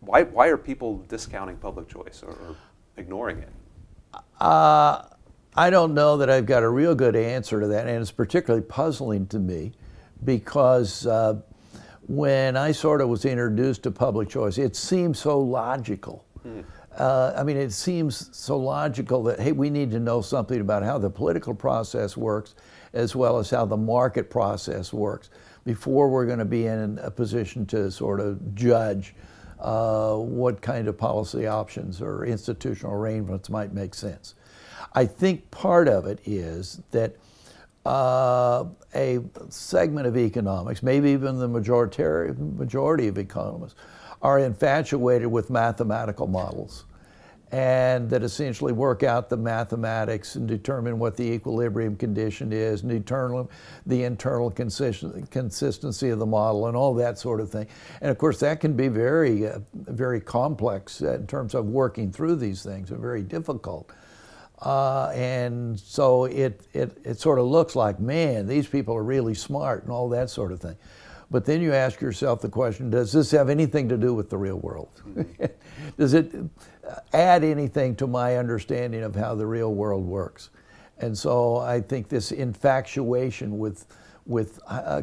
why are people discounting public choice or ignoring it? I don't know that I've got a real good answer to that, and it's particularly puzzling to me because when I sort of was introduced to public choice, it seemed so logical. It seems so logical that, hey, we need to know something about how the political process works as well as how the market process works before we're going to be in a position to sort of judge what kind of policy options or institutional arrangements might make sense. I think part of it is that a segment of economics, maybe even the majority of economists, are infatuated with mathematical models, and that essentially work out the mathematics and determine what the equilibrium condition is, and determine the internal consistency of the model and all that sort of thing. And of course that can be very, very complex in terms of working through these things, and very difficult. And so it sort of looks like, man, these people are really smart and all that sort of thing. But then you ask yourself the question, does this have anything to do with the real world? Does it add anything to my understanding of how the real world works? And so I think this infatuation with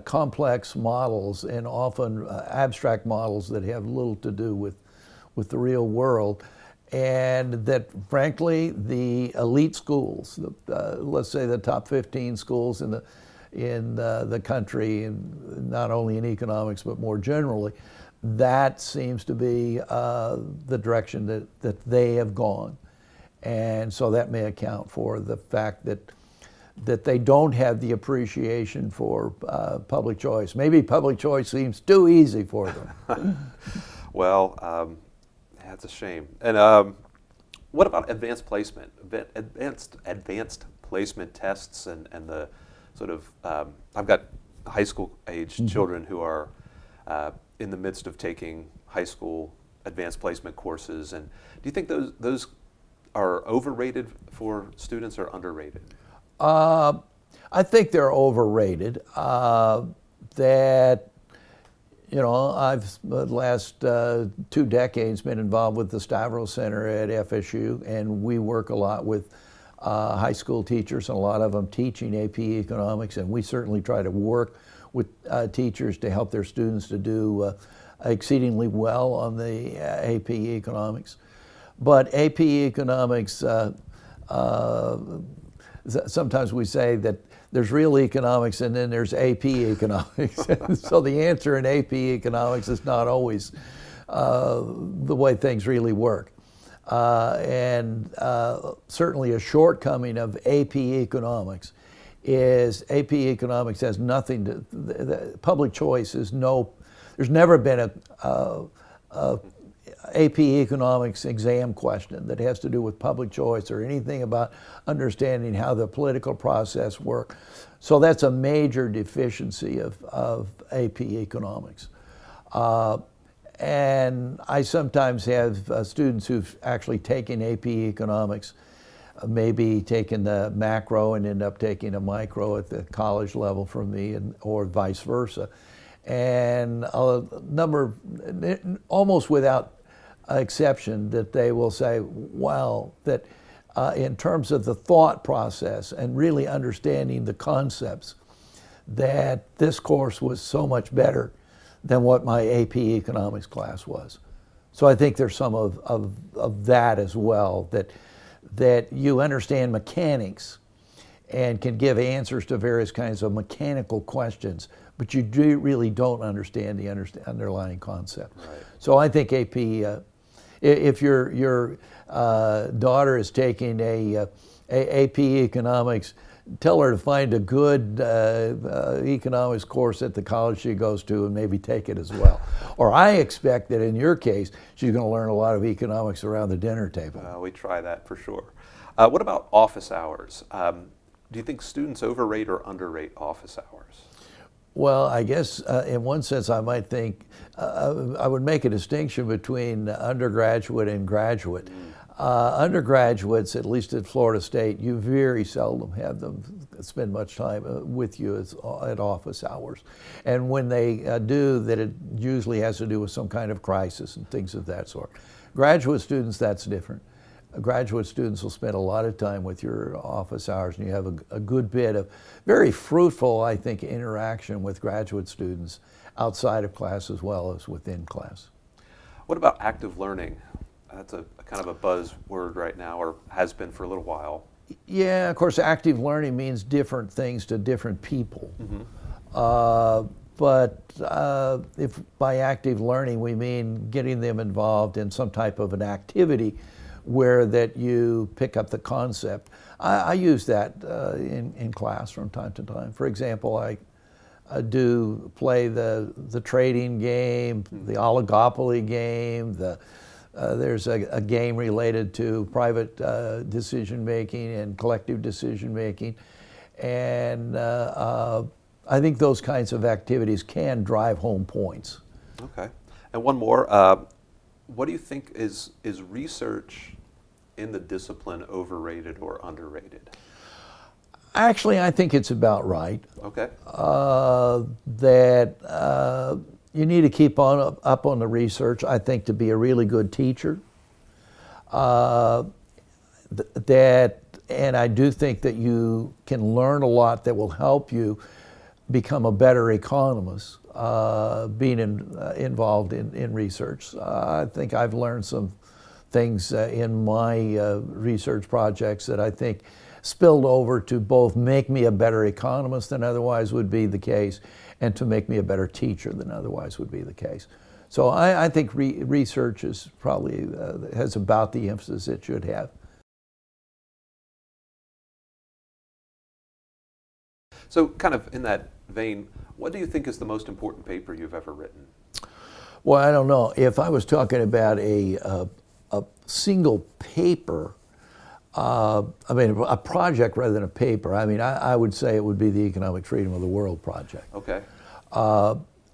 complex models, and often abstract models that have little to do with the real world, and that frankly the elite schools, let's say the top 15 schools in the country, and not only in economics but more generally, that seems to be the direction that they have gone. And so that may account for the fact that they don't have the appreciation for public choice. Maybe public choice seems too easy for them. Well, that's a shame. And what about advanced placement? Advanced placement tests and the sort of, I've got high school age children who are in the midst of taking high school advanced placement courses. And do you think those are overrated for students or underrated? I think they're overrated. I've the last 2 decades been involved with the Stavros Center at FSU, and we work a lot with high school teachers, and a lot of them teaching AP Economics, and we certainly try to work with teachers to help their students to do exceedingly well on the AP Economics. But AP Economics, sometimes we say that there's real economics and then there's AP Economics. So the answer in AP Economics is not always the way things really work. And certainly a shortcoming of AP Economics is AP Economics has nothing to, the public choice is there's never been AP Economics exam question that has to do with public choice or anything about understanding how the political process works. So that's a major deficiency of AP Economics. And I sometimes have students who've actually taken AP Economics, maybe taken the macro and end up taking a micro at the college level from me, or vice versa. And a number, almost without exception, that they will say, wow, that in terms of the thought process and really understanding the concepts, that this course was so much better than what my AP Economics class was. So I think there's some of that as well, that you understand mechanics and can give answers to various kinds of mechanical questions, but you really don't understand the underlying concept. Right. So I think AP, if your daughter is taking a AP Economics, tell her to find a good economics course at the college she goes to and maybe take it as well. Or I expect that in your case, she's going to learn a lot of economics around the dinner table. We try that for sure. What about office hours? Do you think students overrate or underrate office hours? Well, I guess in one sense I might think, I would make a distinction between undergraduate and graduate. Undergraduates, at least at Florida State, you very seldom have them spend much time with you at office hours. And when they do, that it usually has to do with some kind of crisis and things of that sort. Graduate students, that's different. Graduate students will spend a lot of time with your office hours, and you have a good bit of very fruitful, I think, interaction with graduate students outside of class as well as within class. What about active learning? That's a kind of a buzzword right now, or has been for a little while. Yeah, of course, active learning means different things to different people. But if by active learning we mean getting them involved in some type of an activity where that you pick up the concept, I use that in class from time to time. For example, I do play the trading game, the oligopoly game, there's a game related to private decision making and collective decision making. And I think those kinds of activities can drive home points. Okay. And one more, what do you think is research in the discipline overrated or underrated? Actually, I think it's about right. Okay. That you need to keep up on the research, I think, to be a really good teacher. And I do think that you can learn a lot that will help you become a better economist, being involved in research. I think I've learned some things in my research projects that I think spilled over to both make me a better economist than otherwise would be the case, and to make me a better teacher than otherwise would be the case. So I think research is probably has about the emphasis it should have. So kind of in that vein, what do you think is the most important paper you've ever written? Well, I don't know. If I was talking about a single paper, I mean, a project rather than a paper, I mean, I would say it would be the Economic Freedom of the World project. Okay.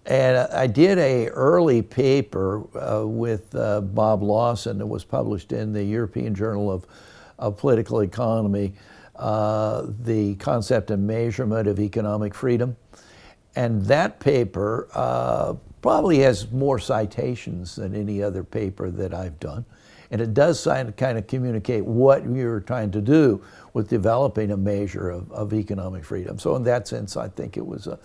And I did a early paper with Bob Lawson that was published in the European Journal of Political Economy, the concept and measurement of economic freedom. And that paper probably has more citations than any other paper that I've done. And it does kind of communicate what you're trying to do with developing a measure of economic freedom. So in that sense, I think it was an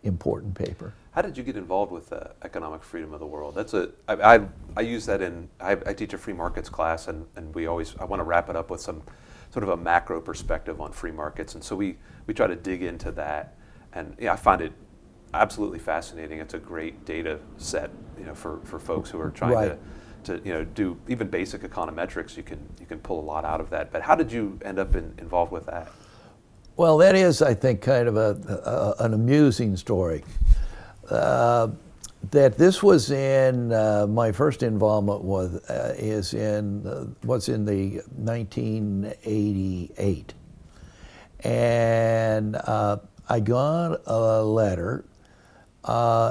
important paper. How did you get involved with economic freedom of the world? I use that I teach a free markets class, and I want to wrap it up with some sort of a macro perspective on free markets. And so we try to dig into that. And yeah, I find it absolutely fascinating. It's a great data set, for folks who are trying to do even basic econometrics. You can pull a lot out of that. But how did you end up involved with that? Well, that is, I think, kind of an amusing story. that this was in my first involvement was in the 1988, and I got a letter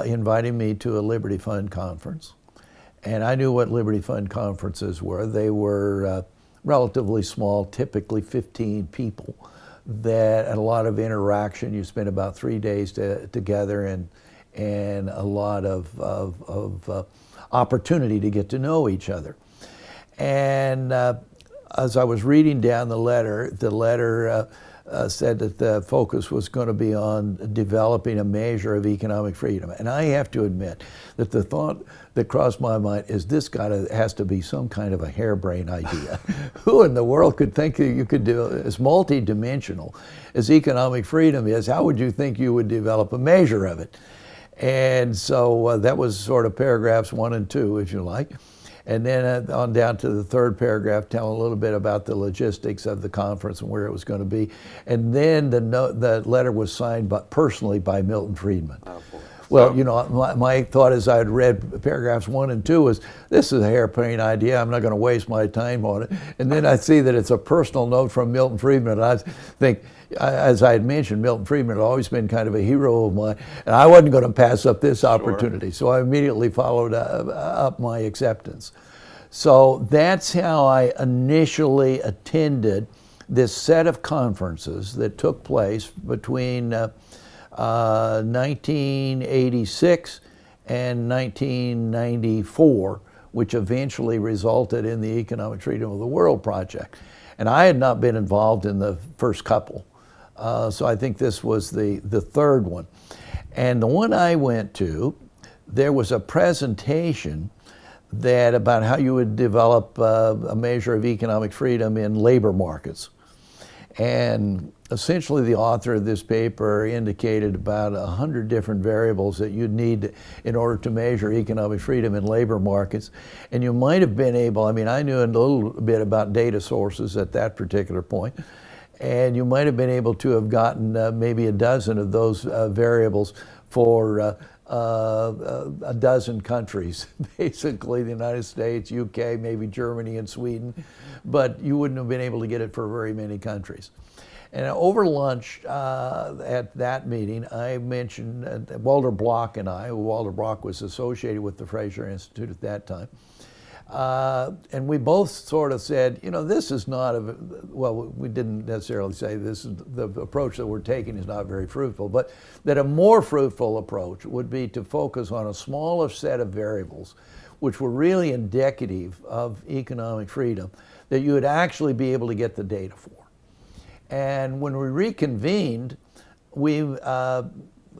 inviting me to a Liberty Fund conference, and I knew what Liberty Fund conferences were. They were relatively small, typically 15 people, that had a lot of interaction. You spent about 3 days together, and a lot of opportunity to get to know each other. And as I was reading down the letter said that the focus was going to be on developing a measure of economic freedom. And I have to admit that the thought that crossed my mind is this has to be some kind of a harebrained idea. Who in the world could think that you could do as multidimensional as economic freedom is? How would you think you would develop a measure of it? And so that was sort of paragraphs 1 and 2, if you like. And then on down to the third paragraph, telling a little bit about the logistics of the conference and where it was going to be. And then the letter was signed personally by Milton Friedman. Oh, boy. Well, you know, my thought as I had read paragraphs 1 and 2 was, this is a harebrained idea. I'm not going to waste my time on it. And then I see that it's a personal note from Milton Friedman. And I think, as I had mentioned, Milton Friedman had always been kind of a hero of mine, and I wasn't going to pass up this opportunity. So I immediately followed up my acceptance. So that's how I initially attended this set of conferences that took place between 1986 and 1994, which eventually resulted in the Economic Freedom of the World Project. And I had not been involved in the first couple. So I think this was the third one. And the one I went to, there was a presentation about how you would develop a measure of economic freedom in labor markets. And essentially the author of this paper indicated about 100 different variables that you'd need in order to measure economic freedom in labor markets. And you might have been able, I mean, I knew a little bit about data sources at that particular point, and you might have been able to have gotten maybe a dozen of those variables for a dozen countries, basically the United States, UK, maybe Germany and Sweden, but you wouldn't have been able to get it for very many countries. And over lunch at that meeting, I mentioned Walter Block and I. Walter Block was associated with the Fraser Institute at that time. And we both sort of said, you know, this is not well, we didn't necessarily say this is the approach that we're taking is not very fruitful, but that a more fruitful approach would be to focus on a smaller set of variables which were really indicative of economic freedom that you would actually be able to get the data for. And when we reconvened,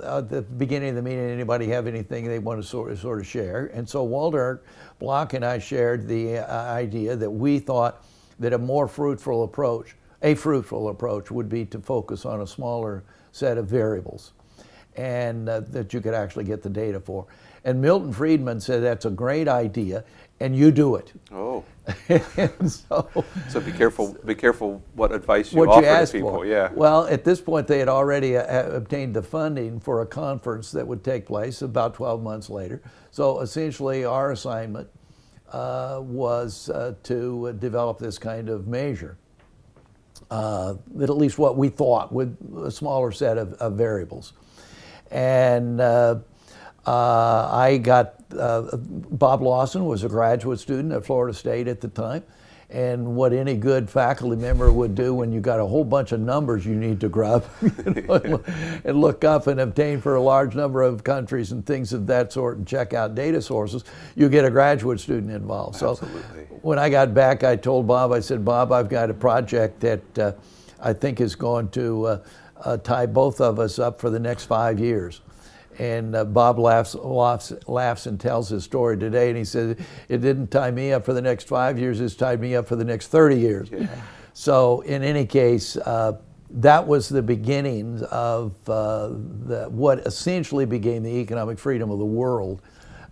at the beginning of the meeting, anybody have anything they want to sort of share? And so Walter Block and I shared the idea that we thought that a fruitful approach would be to focus on a smaller set of variables, and that you could actually get the data for. And Milton Friedman said, that's a great idea, and you do it. Oh. And so be careful what advice you offer to people. For. Yeah. Well, at this point, they had already obtained the funding for a conference that would take place about 12 months later. So essentially, our assignment was to develop this kind of measure, at least what we thought, with a smaller set of variables. And I got, Bob Lawson was a graduate student at Florida State at the time, and what any good faculty member would do when you got a whole bunch of numbers you need to grab and look up and obtain for a large number of countries and things of that sort and check out data sources, you get a graduate student involved. Absolutely. So when I got back, I told Bob, I said, Bob, I've got a project that I think is going to tie both of us up for the next 5 years. And Bob laughs and tells his story today, and he says, it didn't tie me up for the next 5 years, it's tied me up for the next 30 years. Yeah. So in any case, that was the beginnings of what essentially became the Economic Freedom of the World,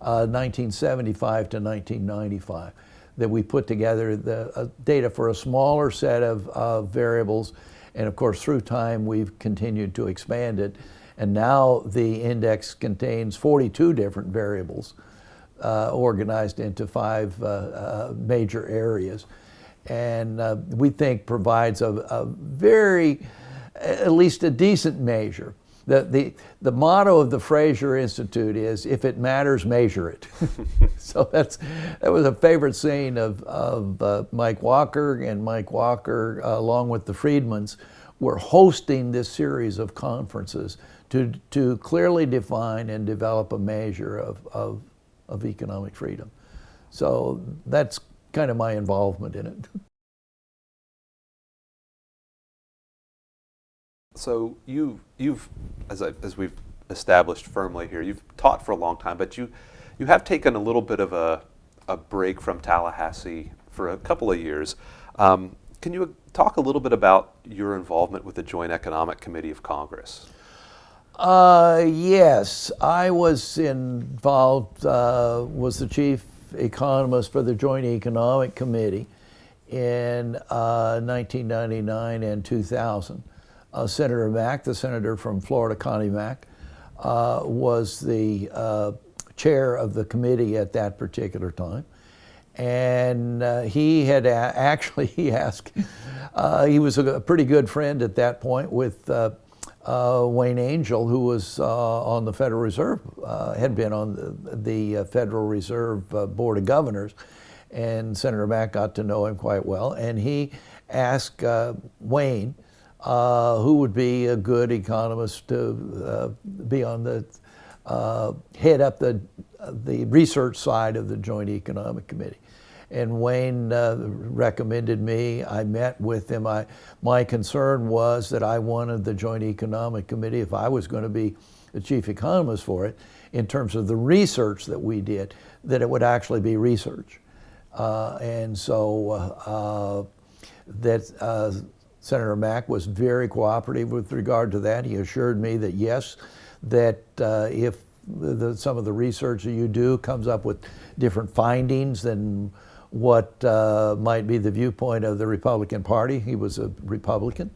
1975 to 1995, that we put together the data for a smaller set of variables, and of course through time we've continued to expand it. And now the index contains 42 different variables organized into 5 major areas. And we think provides a very, at least a decent measure. The motto of the Fraser Institute is, if it matters, measure it. So that was a favorite saying of Mike Walker, and Mike Walker, along with the Friedmans, were hosting this series of conferences to clearly define and develop a measure of economic freedom. So that's kind of my involvement in it. So you've as we've established firmly here, you've taught for a long time, but you have taken a little bit of a break from Tallahassee for a couple of years. Can you talk a little bit about your involvement with the Joint Economic Committee of Congress? Yes, I was involved, was the chief economist for the Joint Economic Committee in 1999 and 2000. Senator Mack, the senator from Florida, Connie Mack, was the chair of the committee at that particular time. And he had actually, he asked, he was a pretty good friend at that point with Wayne Angell, who was on the Federal Reserve, had been on the Federal Reserve Board of Governors, and Senator Mack got to know him quite well, and he asked Wayne who would be a good economist to be on the head up the research side of the Joint Economic Committee. And Wayne recommended me. I met with him. My concern was that I wanted the Joint Economic Committee, if I was going to be the chief economist for it, in terms of the research that we did, that it would actually be research. And so Senator Mack was very cooperative with regard to that. He assured me that yes, that if some of the research that you do comes up with different findings than what might be the viewpoint of the Republican Party, he was a Republican,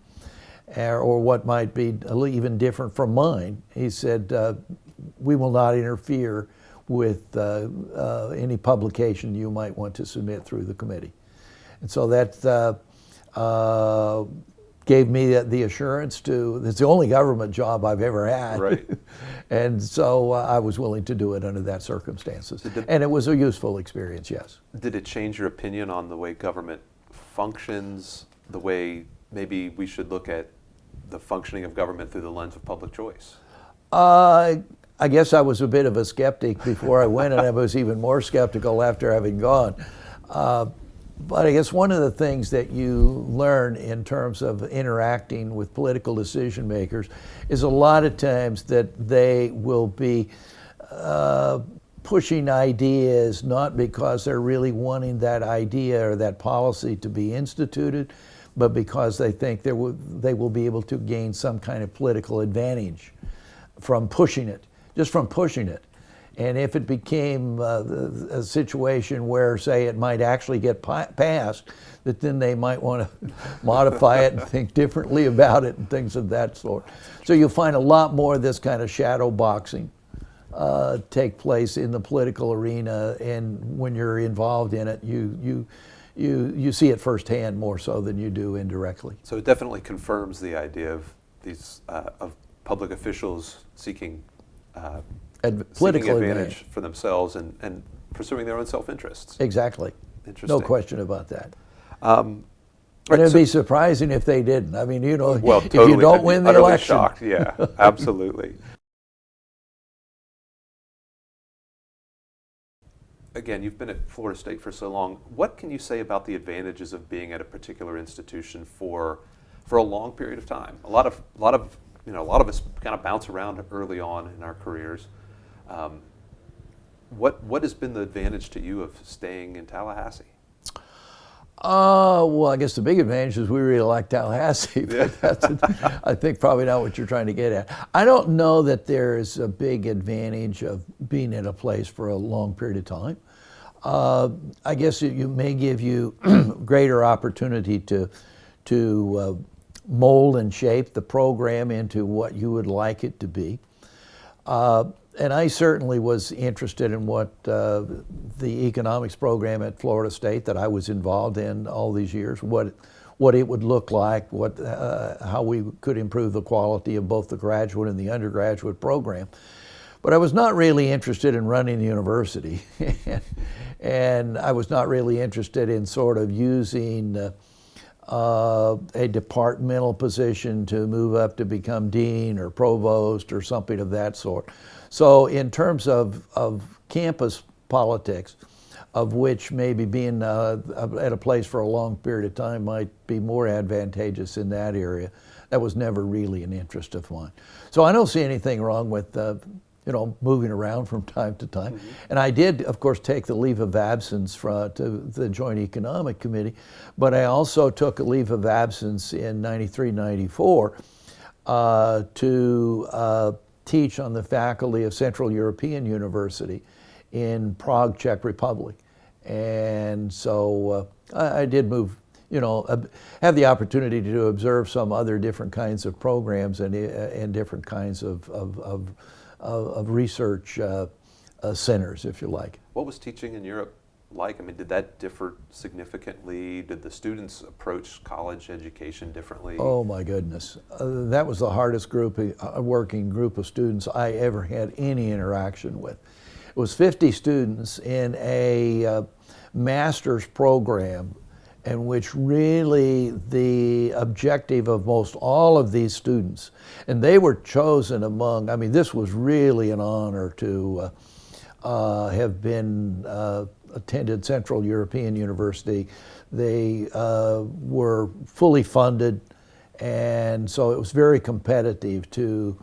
or what might be even different from mine, he said, we will not interfere with any publication you might want to submit through the committee. And so that gave me the assurance it's the only government job I've ever had. Right. And so I was willing to do it under that circumstances. And it was a useful experience, yes. Did it change your opinion on the way government functions, the way maybe we should look at the functioning of government through the lens of public choice? I guess I was a bit of a skeptic before I went, and I was even more skeptical after having gone. But I guess one of the things that you learn in terms of interacting with political decision makers is a lot of times that they will be pushing ideas not because they're really wanting that idea or that policy to be instituted, but because they think they will be able to gain some kind of political advantage from pushing it, just from pushing it. And if it became a situation where, say, it might actually get passed, that then they might want to modify it and think differently about it and things of that sort. So you'll find a lot more of this kind of shadow boxing take place in the political arena, and when you're involved in it, you see it firsthand more so than you do indirectly. So it definitely confirms the idea of these of public officials seeking political advantage for themselves and pursuing their own self-interests. Exactly. Interesting. No question about that. Right, and it'd be surprising if they didn't. I mean, well, if you don't win the election. Shocked. Yeah, absolutely. Again, you've been at Florida State for so long. What can you say about the advantages of being at a particular institution for a long period of time? A lot of us kind of bounce around early on in our careers. What has been the advantage to you of staying in Tallahassee? Well, I guess the big advantage is we really like Tallahassee, but that's, I think, probably not what you're trying to get at. I don't know that there's a big advantage of being in a place for a long period of time. I guess it may give you greater opportunity to mold and shape the program into what you would like it to be. And I certainly was interested in what the economics program at Florida State that I was involved in all these years, what it would look like, how we could improve the quality of both the graduate and the undergraduate program. But I was not really interested in running the university. And I was not really interested in sort of using a departmental position to move up to become dean or provost or something of that sort. So in terms of campus politics, of which maybe being at a place for a long period of time might be more advantageous in that area, that was never really an interest of mine. So I don't see anything wrong with moving around from time to time. Mm-hmm. And I did, of course, take the leave of absence to the Joint Economic Committee, but I also took a leave of absence in 93, 94 to teach on the faculty of Central European University in Prague, Czech Republic. And so I did move, have the opportunity to observe some other different kinds of programs and different kinds of research centers, if you like. What was teaching in Europe like? I mean, did that differ significantly? Did the students approach college education differently? Oh my goodness. That was the hardest working group of students I ever had any interaction with. It was 50 students in a master's program in which really the objective of most all of these students, and they were chosen among, I mean, this was really an honor to have been attended Central European University. They were fully funded, and so it was very competitive to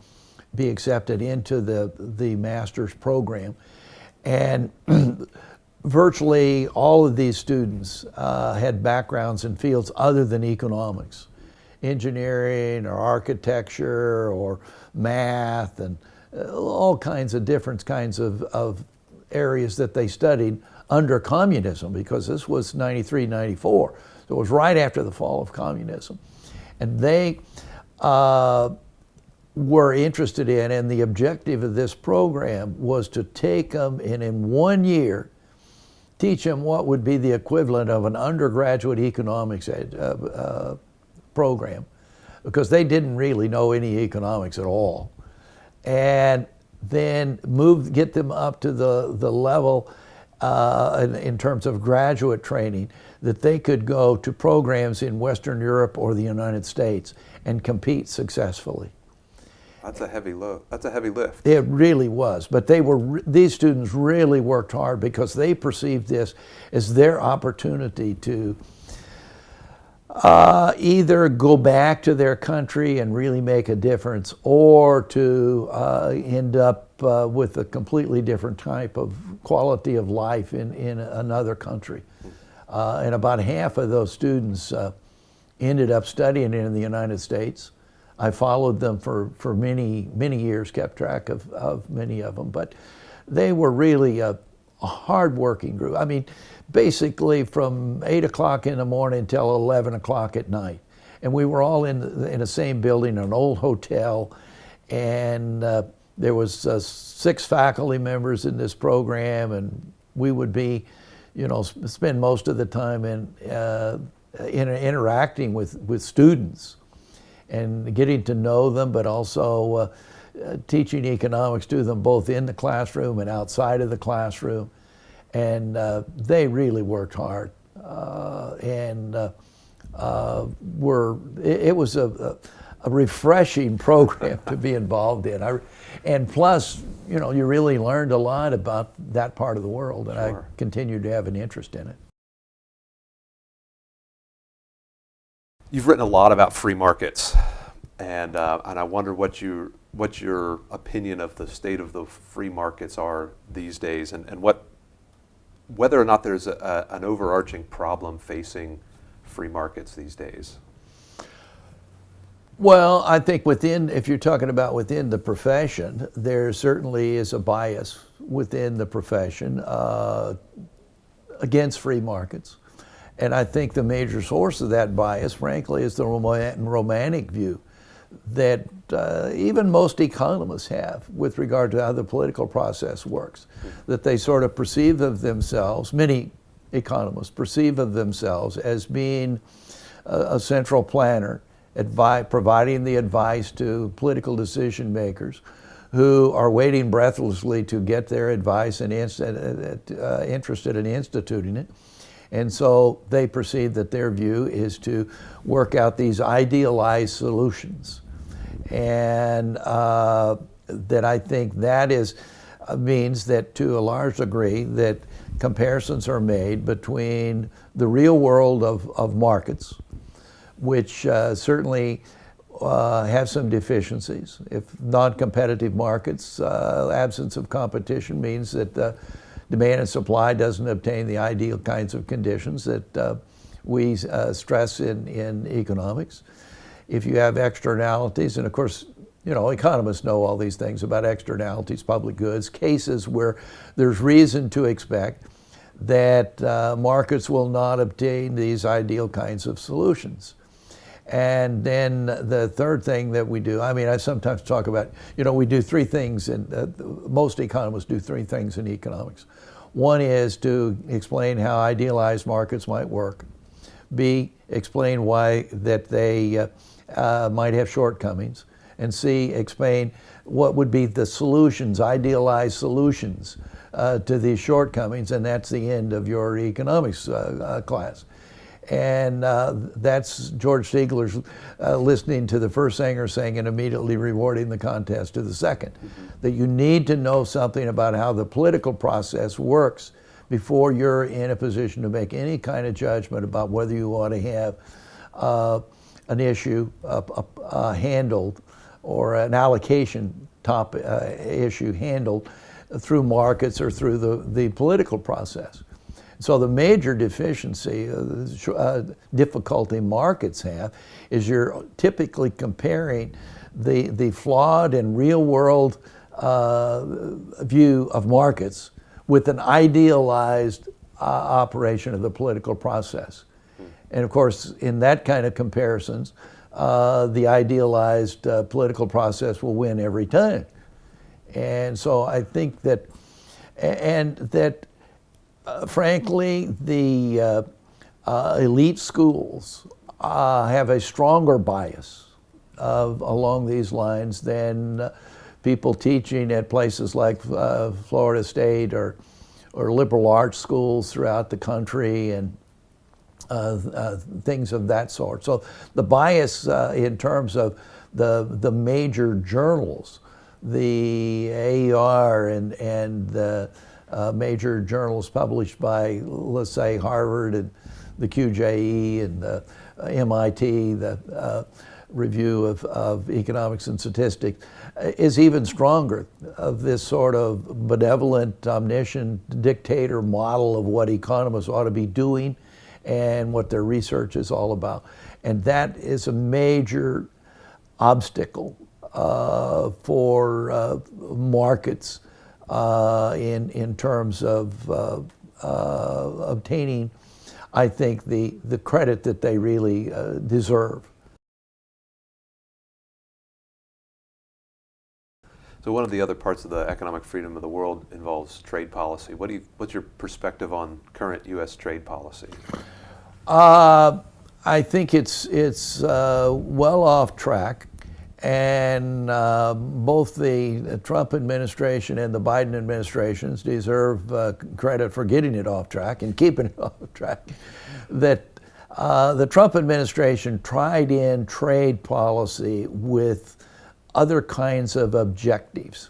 be accepted into the master's program. And virtually all of these students had backgrounds in fields other than economics, engineering or architecture or math, and all kinds of different kinds of areas that they studied under communism, because this was 93, 94. So it was right after the fall of communism. And they were interested in, and the objective of this program was to take them and in 1 year teach them what would be the equivalent of an undergraduate economics program, because they didn't really know any economics at all. And then get them up to the level in terms of graduate training that they could go to programs in Western Europe or the United States and compete successfully. That's a heavy load. That's a heavy lift. It really was, but these students really worked hard because they perceived this as their opportunity to either go back to their country and really make a difference, or to end up with a completely different type of quality of life in another country. And about half of those students ended up studying in the United States. I followed them for many, many years, kept track of many of them, but they were really a hard-working group. I mean, basically from 8 o'clock in the morning till 11 o'clock at night. And we were all in the same building, an old hotel, and there was 6 faculty members in this program, and we would be, spend most of the time interacting with students and getting to know them, but also teaching economics to them both in the classroom and outside of the classroom. And they really worked hard. It was a refreshing program to be involved in. And plus, you really learned a lot about that part of the world, and Sure. I continued to have an interest in it. You've written a lot about free markets, and I wonder what your opinion of the state of the free markets are these days, and whether or not there's an overarching problem facing free markets these days. Well, I think if you're talking about within the profession, there certainly is a bias within the profession against free markets. And I think the major source of that bias, frankly, is the romantic view that even most economists have with regard to how the political process works. That they sort of perceive of themselves, many economists perceive of themselves as being a central planner, providing the advice to political decision makers who are waiting breathlessly to get their advice and interested in instituting it. And so they perceive that their view is to work out these idealized solutions. And that I think that means that to a large degree that comparisons are made between the real world of markets, which certainly have some deficiencies. If non-competitive markets, absence of competition means that demand and supply doesn't obtain the ideal kinds of conditions that we stress in economics. If you have externalities, and of course, you know, economists know all these things about externalities, public goods, cases where there's reason to expect that markets will not obtain these ideal kinds of solutions. And then the third thing that we do, I mean, I sometimes talk about, you know, we do three things, and most economists do three things in economics. One is to explain how idealized markets might work. B, explain why that they might have shortcomings. And C, explain what would be the solutions, idealized solutions to these shortcomings, and that's the end of your economics class. And that's George Stigler's listening to the first singer saying and immediately rewarding the contest to the second. Mm-hmm. That you need to know something about how the political process works before you're in a position to make any kind of judgment about whether you want to have an issue handled or an allocation issue handled through markets or through the political process. So the major deficiency, difficulty markets have, is you're typically comparing the flawed and real world view of markets with an idealized operation of the political process. And of course, in that kind of comparisons, the idealized political process will win every time. And so I think that, frankly, the elite schools have a stronger bias along these lines than people teaching at places like Florida State or liberal arts schools throughout the country and things of that sort. So the bias in terms of the major journals, the AER and the major journals published by, let's say, Harvard and the QJE and the MIT, the Review of Economics and Statistics, is even stronger of this sort of benevolent, omniscient dictator model of what economists ought to be doing and what their research is all about. And that is a major obstacle for markets in terms of obtaining, I think, the credit that they really deserve. So one of the other parts of the economic freedom of the world involves trade policy. What's your perspective on current U.S. trade policy? I think it's well off track, and both the Trump administration and the Biden administrations deserve credit for getting it off track and keeping it off track. That the Trump administration tried in trade policy with other kinds of objectives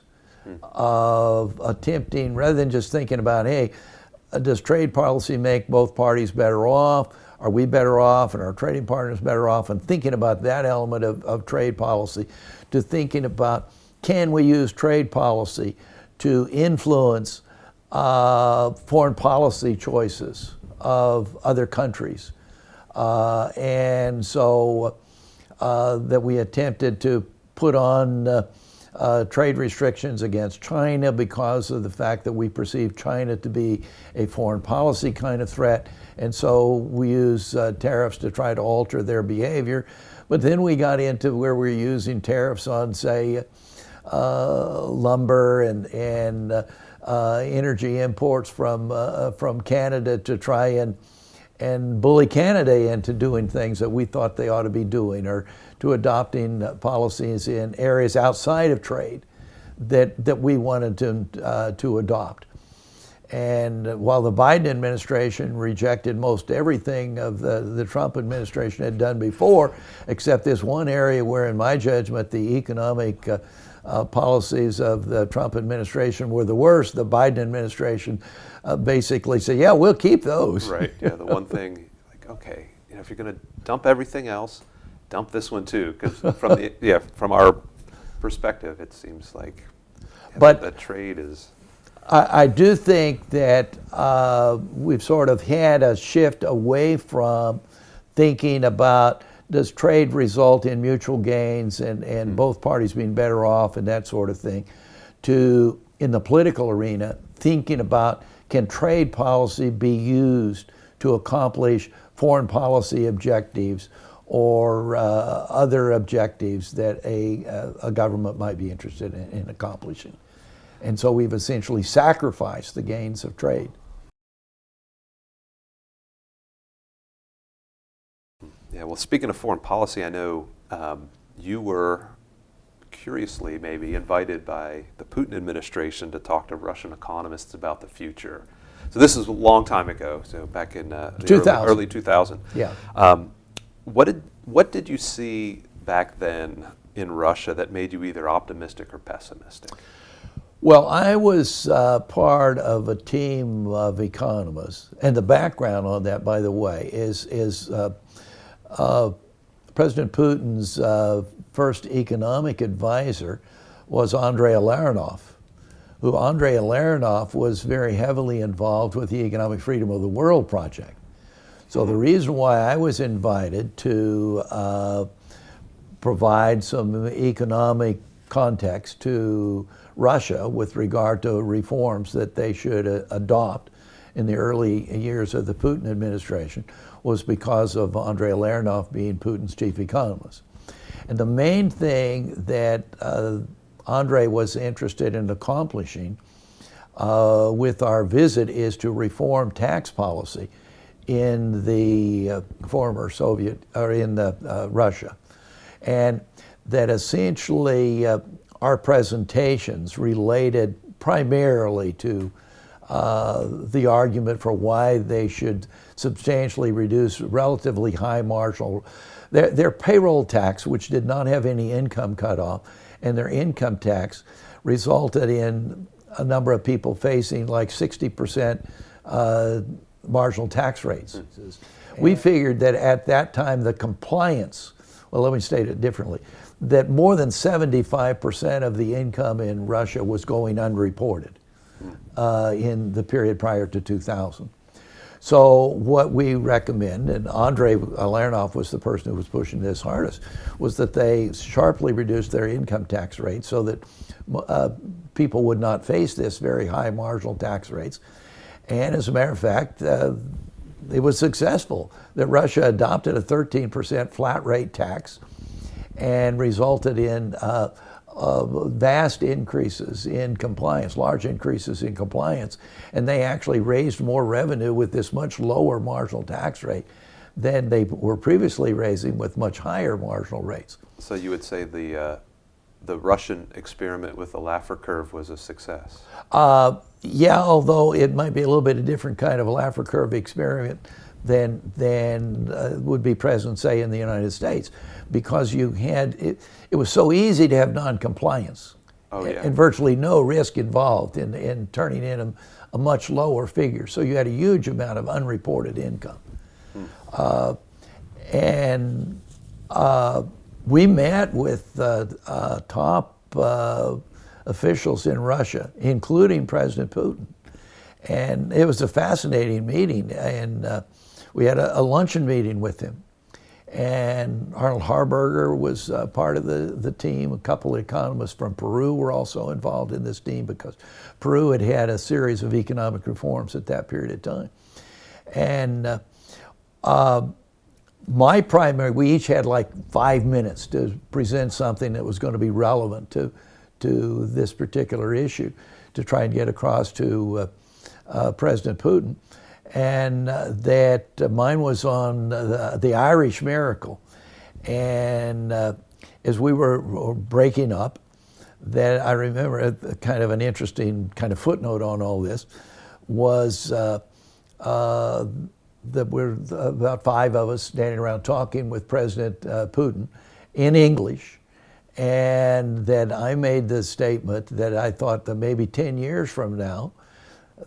of attempting, rather than just thinking about, hey, does trade policy make both parties better off? Are we better off and our trading partners better off? And thinking about that element of trade policy, to thinking about, can we use trade policy to influence foreign policy choices of other countries? And so that we attempted to put on trade restrictions against China because of the fact that we perceive China to be a foreign policy kind of threat. And so we use tariffs to try to alter their behavior. But then we got into where we're using tariffs on, say, lumber and energy imports from Canada to try and bully Canada into doing things that we thought they ought to be doing, or to adopting policies in areas outside of trade that we wanted to adopt. And while the Biden administration rejected most everything of the Trump administration had done before, except this one area where, in my judgment, the economic policies of the Trump administration were the worst, the Biden administration basically said, yeah, we'll keep those. Right, yeah, the one thing, like, okay, if you're going to dump everything else, dump this one too, because from our perspective, it seems like the trade is... I do think that we've sort of had a shift away from thinking about, does trade result in mutual gains and both parties being better off and that sort of thing, to, in the political arena, thinking about, can trade policy be used to accomplish foreign policy objectives or other objectives that a government might be interested in accomplishing. And so we've essentially sacrificed the gains of trade. Yeah, well, speaking of foreign policy, I know you were, curiously maybe, invited by the Putin administration to talk to Russian economists about the future. So this is a long time ago, so back in the early 2000. Yeah. What did you see back then in Russia that made you either optimistic or pessimistic? Well, I was part of a team of economists, and the background on that, by the way, is President Putin's first economic advisor was Andrei Aharonov, who Andrei Aharonov was very heavily involved with the Economic Freedom of the World project. So the reason why I was invited to provide some economic context to Russia with regard to reforms that they should adopt in the early years of the Putin administration was because of Andrei Aharonov being Putin's chief economist. And the main thing that Andrei was interested in accomplishing with our visit is to reform tax policy in the former Soviet, or in the Russia. And that essentially our presentations related primarily to the argument for why they should substantially reduce relatively high marginal, their payroll tax, which did not have any income cutoff, and their income tax resulted in a number of people facing like 60% marginal tax rates. We figured that at that time the compliance, well, let me state it differently, that more than 75% of the income in Russia was going unreported in the period prior to 2000. So what we recommend, and Andrei Aharonov was the person who was pushing this hardest, was that they sharply reduce their income tax rate so that people would not face this very high marginal tax rates. And as a matter of fact, it was successful, that Russia adopted a 13% flat rate tax and resulted in vast increases in compliance, large increases in compliance, and they actually raised more revenue with this much lower marginal tax rate than they were previously raising with much higher marginal rates. So you would say the Russian experiment with the Laffer curve was a success? Yeah, although it might be a little bit a different kind of a Laffer curve experiment than would be present, say, in the United States, because you had, it was so easy to have non-compliance. Oh, yeah. And virtually no risk involved in turning in a much lower figure. So you had a huge amount of unreported income. We met with top officials in Russia, including President Putin. And it was a fascinating meeting, and we had a luncheon meeting with him. And Arnold Harburger was part of the team. A couple of economists from Peru were also involved in this team because Peru had had a series of economic reforms at that period of time. And we each had like 5 minutes to present something that was going to be relevant to this particular issue to try and get across to President Putin. And that mine was on the Irish miracle. And as we were breaking up, that I remember kind of an interesting kind of footnote on all this was that we're about 5 of us standing around talking with President Putin in English, and that I made the statement that I thought that maybe 10 years from now,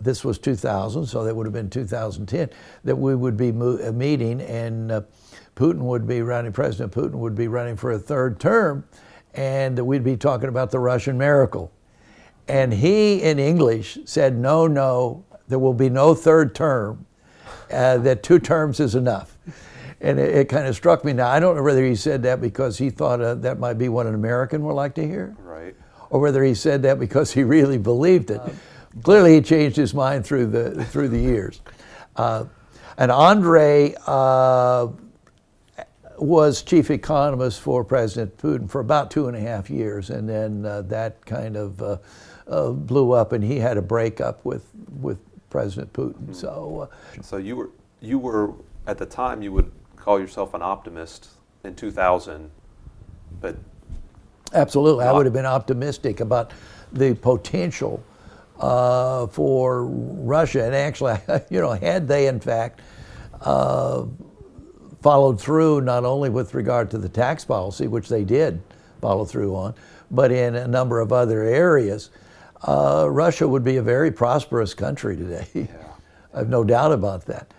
this was 2000, so that would have been 2010, that we would be meeting and President Putin would be running for a 3rd term, and that we'd be talking about the Russian miracle. And he, in English, said, no, there will be no 3rd term, that 2 terms is enough. And it kind of struck me. Now, I don't know whether he said that because he thought that might be what an American would like to hear, Right. or whether he said that because he really believed it. Clearly, he changed his mind through the years. And Andre was chief economist for President Putin for about 2.5 years, and then that kind of blew up, and he had a breakup with President Putin. So you were at the time you would call yourself an optimist in 2000, but absolutely, I would have been optimistic about the potential for Russia, and actually, had they in fact followed through not only with regard to the tax policy, which they did follow through on, but in a number of other areas, Russia would be a very prosperous country today. Yeah. I have no doubt about that.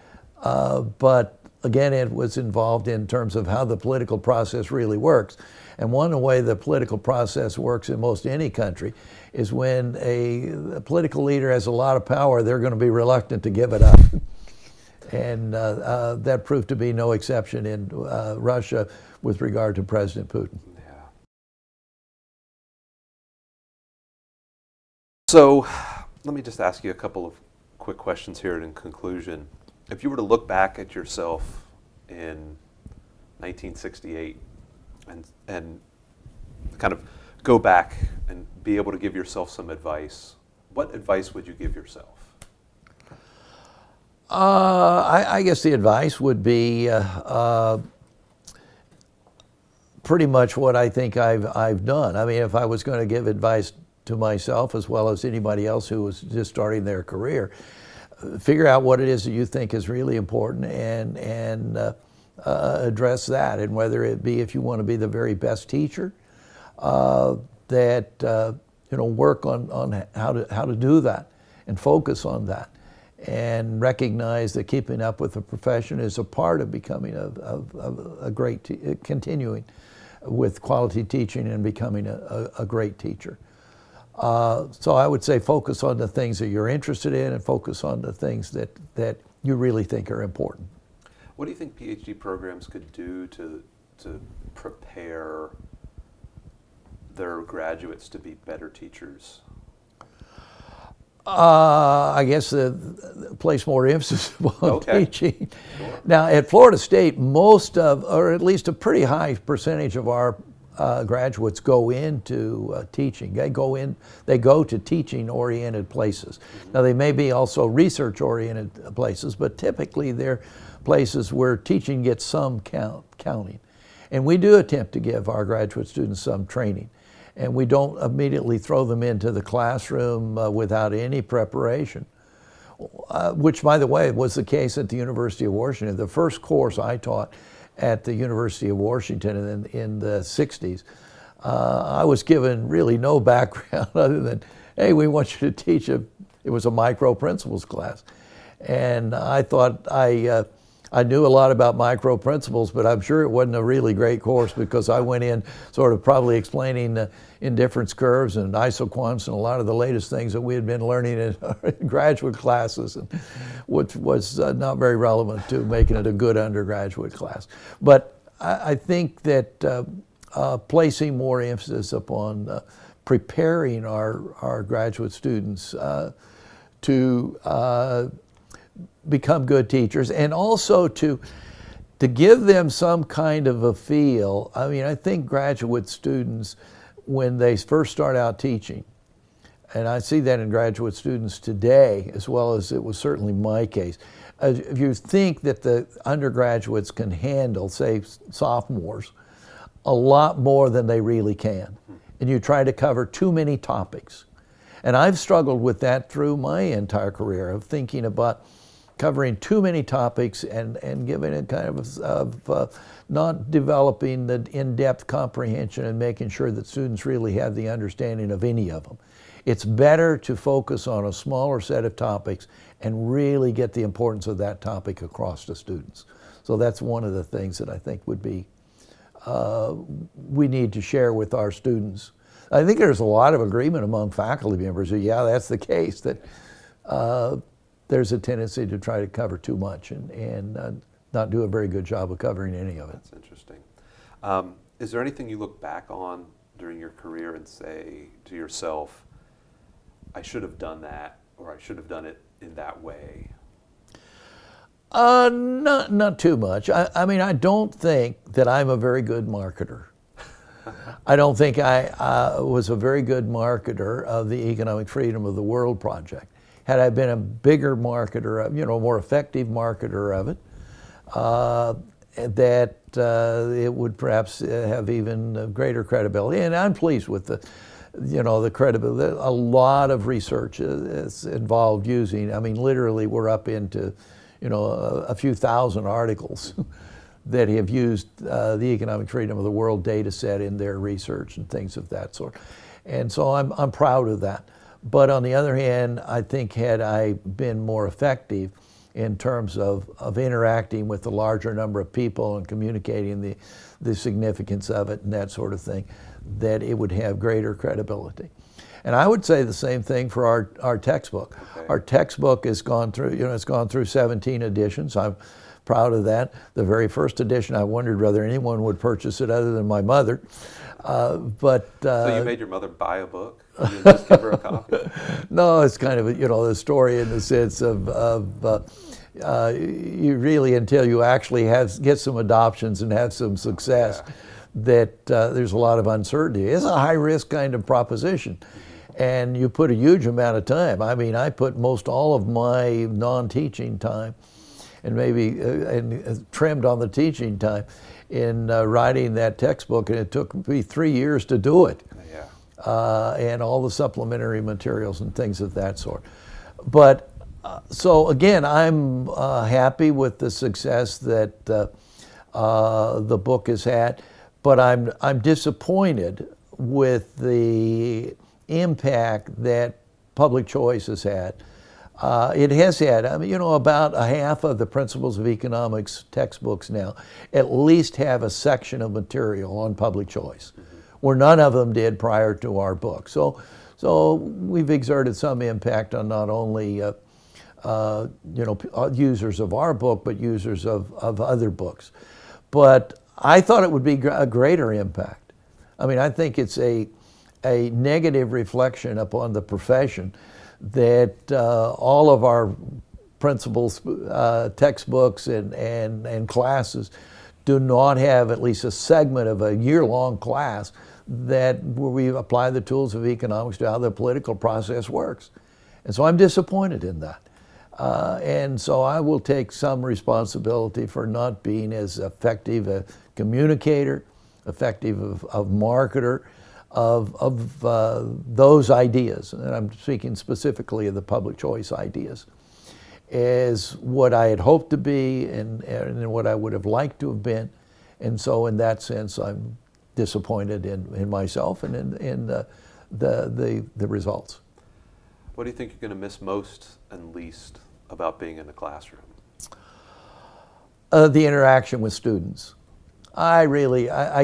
But again, it was involved in terms of how the political process really works. And one way the political process works in most any country is when a political leader has a lot of power, they're going to be reluctant to give it up. And that proved to be no exception in Russia with regard to President Putin. Yeah. So let me just ask you a couple of quick questions here in conclusion. If you were to look back at yourself in 1968 and kind of go back and be able to give yourself some advice, what advice would you give yourself? I guess the advice would be pretty much what I think I've done. I mean, if I was going to give advice to myself as well as anybody else who was just starting their career, figure out what it is that you think is really important and address that. And whether it be if you want to be the very best teacher, work on how to do that and focus on that, and recognize that keeping up with the profession is a part of becoming a great, continuing with quality teaching and becoming a great teacher. So I would say focus on the things that you're interested in and focus on the things that you really think are important. What do you think PhD programs could do to prepare their graduates to be better teachers? I guess place more emphasis on teaching. Sure. Now, at Florida State, most of, or at least a pretty high percentage of our graduates go into teaching. They go to teaching-oriented places. Mm-hmm. Now, they may be also research-oriented places, but typically they're places where teaching gets some counting. And we do attempt to give our graduate students some training. And we don't immediately throw them into the classroom without any preparation, which, by the way, was the case at the University of Washington. The first course I taught at the University of Washington in the 60s, I was given really no background other than, hey, we want you to teach it was a micro principles class. And I thought I knew a lot about micro principles, but I'm sure it wasn't a really great course because I went in sort of probably explaining indifference curves and isoquants and a lot of the latest things that we had been learning in graduate classes, which was not very relevant to making it a good undergraduate class. But I think that placing more emphasis upon preparing our graduate students to become good teachers, and also to give them some kind of a feel. I mean, I think graduate students, when they first start out teaching, and I see that in graduate students today, as well as it was certainly my case, if you think that the undergraduates can handle, say, sophomores, a lot more than they really can, and you try to cover too many topics. And I've struggled with that through my entire career, of thinking about covering too many topics and giving it kind of not developing the in-depth comprehension and making sure that students really have the understanding of any of them. It's better to focus on a smaller set of topics and really get the importance of that topic across to students. So that's one of the things that I think would be, we need to share with our students. I think there's a lot of agreement among faculty members that, yeah, that's the case, that there's a tendency to try to cover too much and not do a very good job of covering any of it. That's interesting. Is there anything you look back on during your career and say to yourself, I should have done that, or I should have done it in that way? Not too much. I mean, I don't think that I'm a very good marketer. I don't think I was a very good marketer of the Economic Freedom of the World project. Had I been a bigger marketer, a more effective marketer of it, that it would perhaps have even greater credibility. And I'm pleased with the credibility. A lot of research is involved using, I mean, literally we're up into, a few thousand articles that have used the Economic Freedom of the World data set in their research and things of that sort. And so I'm proud of that. But on the other hand, I think had I been more effective in terms of interacting with a larger number of people and communicating the significance of it and that sort of thing, that it would have greater credibility. And I would say the same thing for our textbook. Okay. Our textbook has gone through, it's gone through 17 editions. I'm proud of that. The very first edition, I wondered whether anyone would purchase it other than my mother. So you made your mother buy a book? You didn't just give her a copy? No, it's kind of the story in the sense of you really, until you actually get some adoptions and have some success, that there's a lot of uncertainty. It's a high-risk kind of proposition, and you put a huge amount of time. I mean, I put most all of my non-teaching time, and maybe trimmed on the teaching time, in writing that textbook, and it took me 3 years to do it. And all the supplementary materials and things of that sort. But so again, I'm happy with the success that the book has had, but I'm disappointed with the impact that public choice has had. It has had, about a half of the Principles of Economics textbooks now at least have a section of material on public choice, where none of them did prior to our book. So we've exerted some impact on not only users of our book, but users of other books. But I thought it would be a greater impact. I mean, I think it's a negative reflection upon the profession that all of our principles, textbooks and classes do not have at least a segment of a year-long class where we apply the tools of economics to how the political process works. And so I'm disappointed in that. And so I will take some responsibility for not being as effective a communicator, effective of marketer, of those ideas, and I'm speaking specifically of the public choice ideas, as what I had hoped to be and what I would have liked to have been. And so in that sense, I'm disappointed in myself and in the results. What do you think you're going to miss most and least about being in the classroom? The interaction with students. I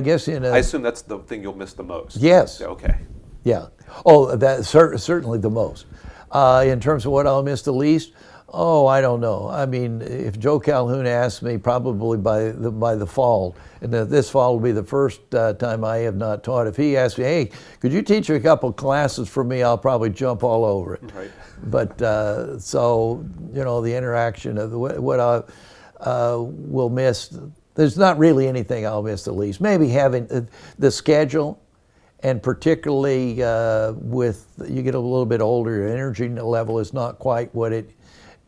guess I assume that's the thing you'll miss the most. Yes. Okay. Yeah. Oh, that's certainly the most. In terms of what I'll miss the least, Oh, I don't know. I mean, if Joe Calhoun asked me, probably by the fall, and this fall will be the first time I have not taught. If he asked me, hey, could you teach a couple classes for me? I'll probably jump all over it. Right. But so, you know, the interaction of what I will miss. There's not really anything I'll miss the least. Maybe having the schedule, and particularly with you get a little bit older, your energy level is not quite what it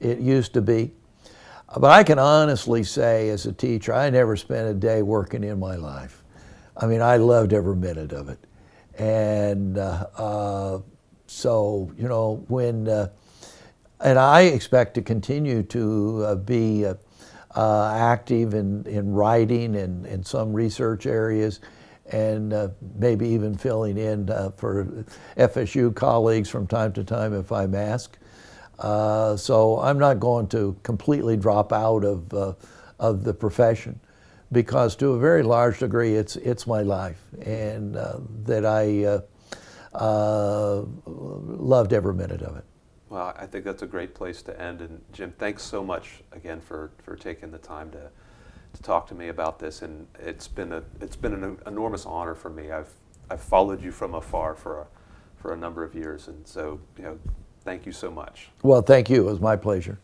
used to be. But I can honestly say, as a teacher, I never spent a day working in my life. I mean, I loved every minute of it. And so, you know, and I expect to continue to be active in writing and in some research areas, and maybe even filling in for FSU colleagues from time to time if I'm asked. So I'm not going to completely drop out of the profession, because to a very large degree it's my life, and that I loved every minute of it. Well, I think that's a great place to end. And Jim, thanks so much again for taking the time to talk to me about this. And it's been an enormous honor for me. I've followed you from afar for a number of years, and so, you know, thank you so much. Well, thank you. It was my pleasure.